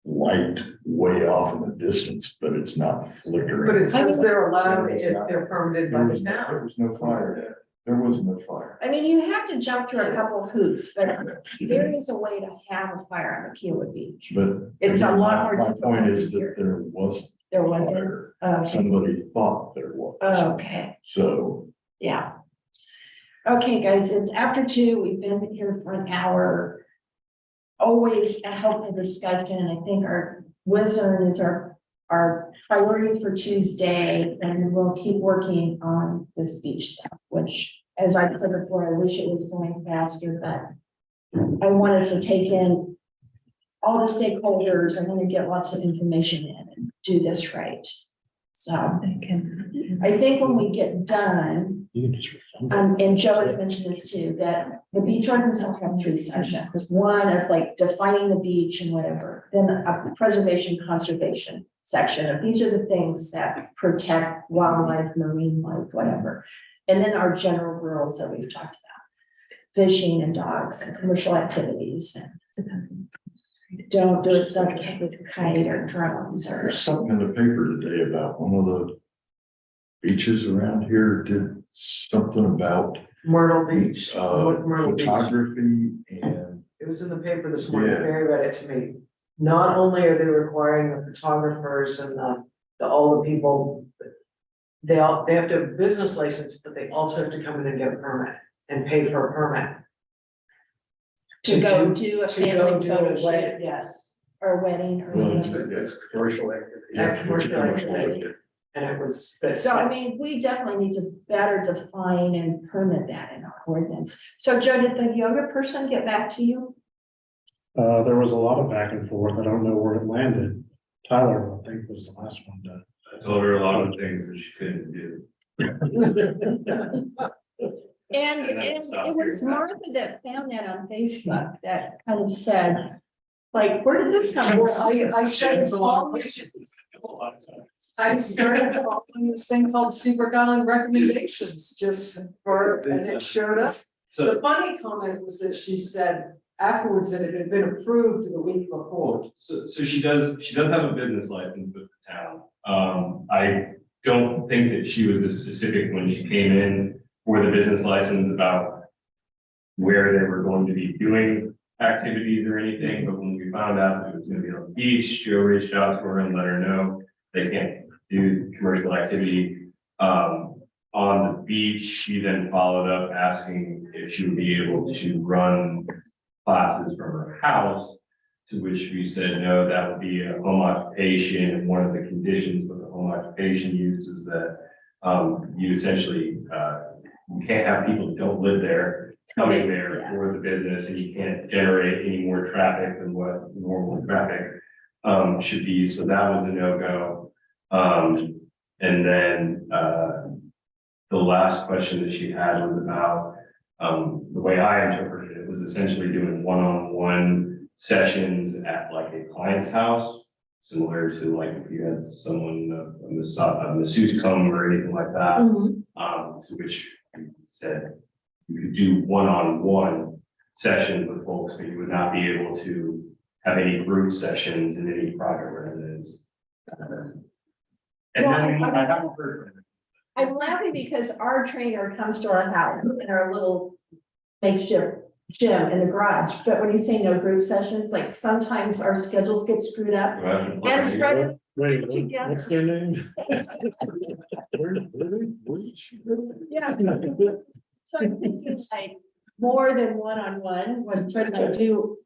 light way off in the distance, but it's not flickering. But it says they're allowed if they're permitted by There the was town. there was no fire there. There was no fire. I mean, you have to jump through a couple of hoops, but there is a way to have a fire on the Kiowa Beach. But It's a lot more my difficult point is here. that there wasn't There wasn't, fire. oh, Somebody thought there was. okay, So yeah. Okay, guys, it's after 2. We've been here for an hour. Always a helpful discussion. I think our WISRN is our priority for Tuesday, and we'll keep working on this beach stuff, which, as I said before, I wish it was going faster, but I want us to take in all the stakeholders. I want to get lots of information in and do this right. So I think when we get done, You can just refund it. and Joe has mentioned this too, that the beach ordinance will have 3 sessions. One of like defining the beach and whatever, then a preservation conservation section of these are the things that protect wildlife, marine life, whatever. And then our general rules that we've talked about, fishing and dogs and commercial activities and don't do it stuff with kite or drones or. there's something in the paper today about one of the beaches around here did something about Myrtle Beach. Myrtle Beach. photography and It was in the paper this morning, Yeah. Barry read it to me. Not only are they requiring the photographers and all the people. They have to have a business license, but they also have to come in and get a permit and pay for a permit. To go do a To go family do photo a shoot, wedding, yes, or a wedding or. Well, whatever. It's commercial activity. yeah, it's a commercial commercial activity. activity. and it was, but So I mean, we definitely need to better define and permit that in our ordinance. So Joe, did the yoga person get back to you? There was a lot of back and forth. I don't know where it landed. Tyler, I think, was the last one to. I told her a lot of things that she couldn't do. And And then it stop was here. Martha that found that on Facebook that kind of said, like, where did this come Well, from? I started following this thing called Seabrook Island Recommendations, just for, and it showed up. The funny comment was that she said afterwards that it had been approved the week before. So she does have a business license with the town. I don't think that she was as specific when she came in for the business license about where they were going to be doing activities or anything, but when we found out it was gonna be on the beach, Joe reached out to her and let her know they can't do commercial activity. On the beach, she then followed up asking if she would be able to run classes from her house. To which we said, no, that would be a home occupation, and one of the conditions with the home occupation use is that you essentially, you can't have people who don't live there coming there Yeah. for the business, and you can't generate any more traffic than what normal traffic should be, so that was a no-go. And then the last question that she had was about, the way I interpreted it was essentially doing one-on-one sessions at like a client's house, similar to like if you had someone, a masseuse come or anything like that. To which we said you could do one-on-one sessions with folks, but you would not be able to have any group sessions in any private residence. And then I haven't heard. I'm laughing because our trainer comes to our house in our little makeshift gym in the garage, but when you say no group sessions, like sometimes our schedules get screwed up. And Friday, Wait, Together. what's their name? yeah. So I think it's like more than one-on-one, when Fred and I do.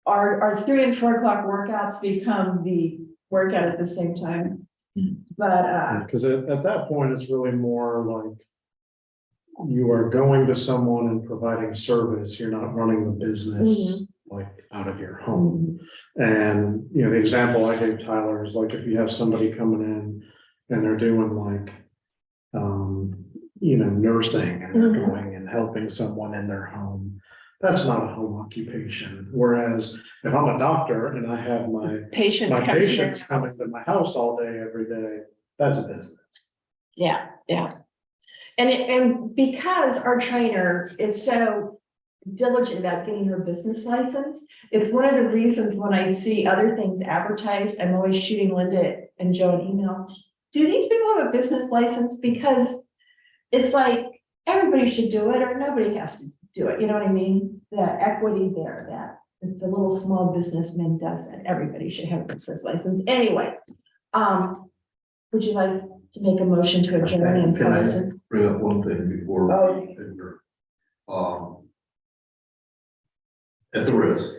Our 3 and 4 o'clock workouts become the workout at the same time. But Because at that point, it's really more like you are going to someone and providing service. You're not running the business like out of your home. And, you know, the example I gave Tyler is like, if you have somebody coming in and they're doing like, you know, nursing and they're going and helping someone in their home, that's not a home occupation. Whereas if I'm a doctor and I have my patients come to your patients house. coming to my house all day, every day, that's a business. Yeah, yeah. And because our trainer is so diligent about getting her business license, it's one of the reasons when I see other things advertised, I'm always shooting Linda and Joe an email. Do these people have a business license? Because it's like, everybody should do it or nobody has to do it. You know what I mean? The equity there, that if the little small businessman does it, everybody should have a business license. Anyway, would you like to make a motion to adjourn and Can I close it? bring up one thing before? Oh. we adjourn? At the risk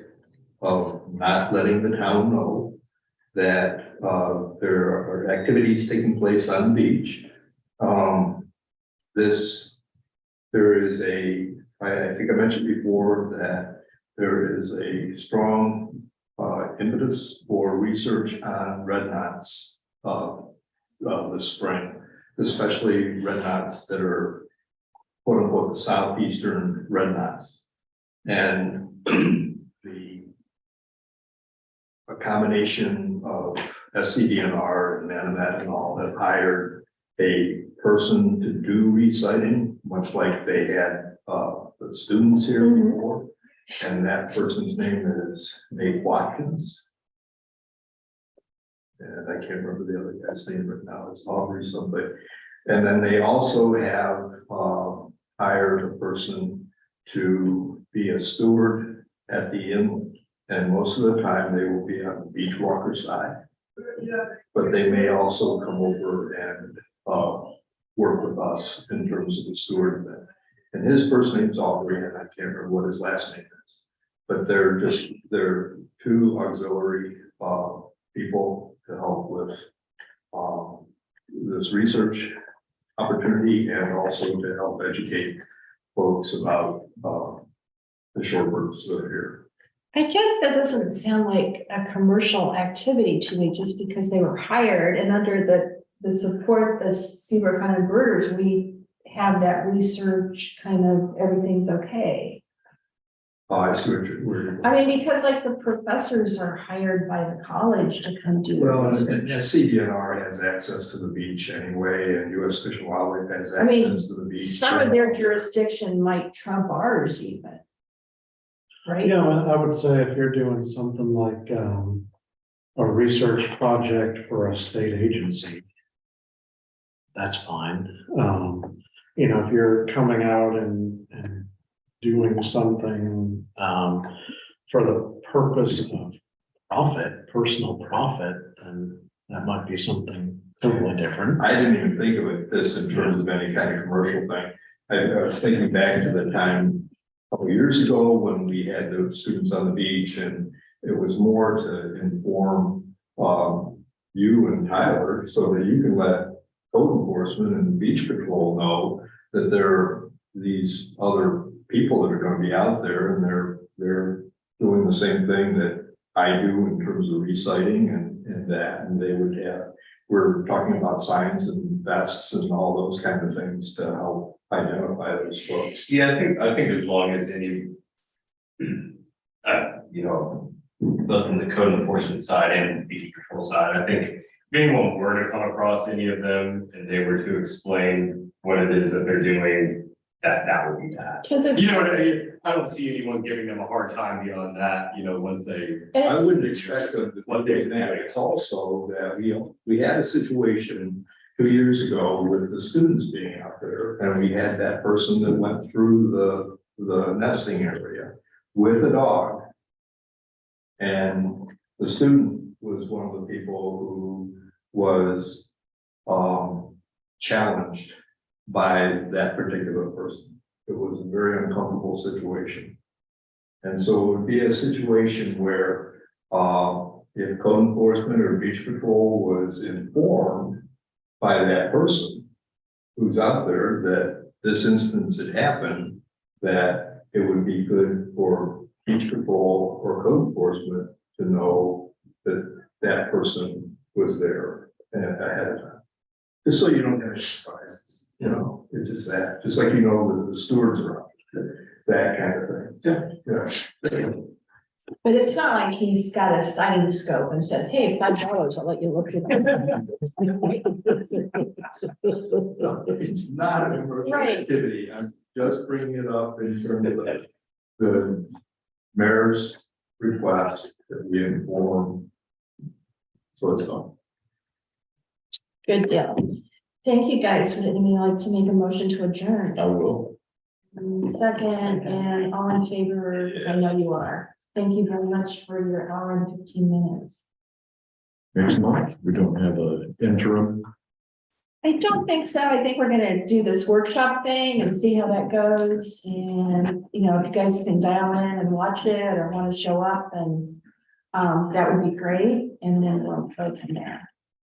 of not letting the town know that there are activities taking place on the beach. There is I think I mentioned before that there is a strong impetus for research on red knots this spring, especially red knots that are quote unquote the southeastern red knots. And a combination of SCDNR and Manomet and all have hired a person to do reciting, much like they had the students here before. And that person's name is Nate Watkins. And I can't remember the other guy's name right now, it's Aubrey something. And then they also have hired a person to be a steward at the inlet. And most of the time they will be on the beach walker side. But they may also come over and work with us in terms of the steward event. And his first name's Aubrey, and I can't remember what his last name is. But they're 2 auxiliary people to help with this research opportunity and also to help educate folks about the shorebirds that are here. I guess that doesn't sound like a commercial activity to me, just because they were hired and under the support, the Seaver County Birders, we have that research kind of, everything's okay. I see what you're. I mean, because like the professors are hired by the college to come do. Well, research. and CDNR has access to the beach anyway, and US Fish and Wildlife has I mean, access to the beach. Some of their jurisdiction might trump ours even. Right? You know, I would say if you're doing something like a research project for a state agency, that's fine. You know, if you're coming out and doing something for the purpose of profit, personal profit, then that might be something totally different. I didn't even think of this in terms of any kind of commercial thing. I was thinking back to the time a couple years ago when we had the students on the beach, and it was more to inform you and Tyler so that you can let code enforcement and beach patrol know that there are these other people that are going to be out there, and they're doing the same thing that I do in terms of reciting and that, and they would have, we're talking about signs and vests and all those kind of things to help identify those folks. Yeah, I think as long as any, both from the code enforcement side and the beach patrol side, I think if anyone were to come across any of them and they were to explain what it is that they're doing that would be that. Cause it's. You know what I mean? I don't see anyone giving them a hard time beyond that, you know, once they. I it's- wouldn't expect them to One do day. that. It's also that we had a situation 2 years ago with the students being out there, and we had that person that went through the nesting area with a dog. And the student was one of the people who was challenged by that particular person. It was a very uncomfortable situation. And so it would be a situation where if code enforcement or beach patrol was informed by that person who's out there that this instance had happened, that it would be good for beach patrol or code enforcement to know that that person was there ahead of time. Just so you don't have any surprises, you know, it's just that, just like you know that the stewards are out, that kind of thing. Yeah. But it's not like he's got a sighting scope and says, hey, $5, I'll let you look at this. No, it's not an emergency Right. activity. I'm just bringing it up in terms of the mayor's request that we inform. So it's on. Good deal. Thank you guys. Would anybody like to make a motion to adjourn? I will. Second, and all in favor, I know you are. Thank you very much for your hour and 15 minutes. Next month, we don't have an interim. I don't think so. I think we're gonna do this workshop thing and see how that goes. And, you know, if you guys can dial in and watch it or want to show up, and that would be great. And then we'll go from there.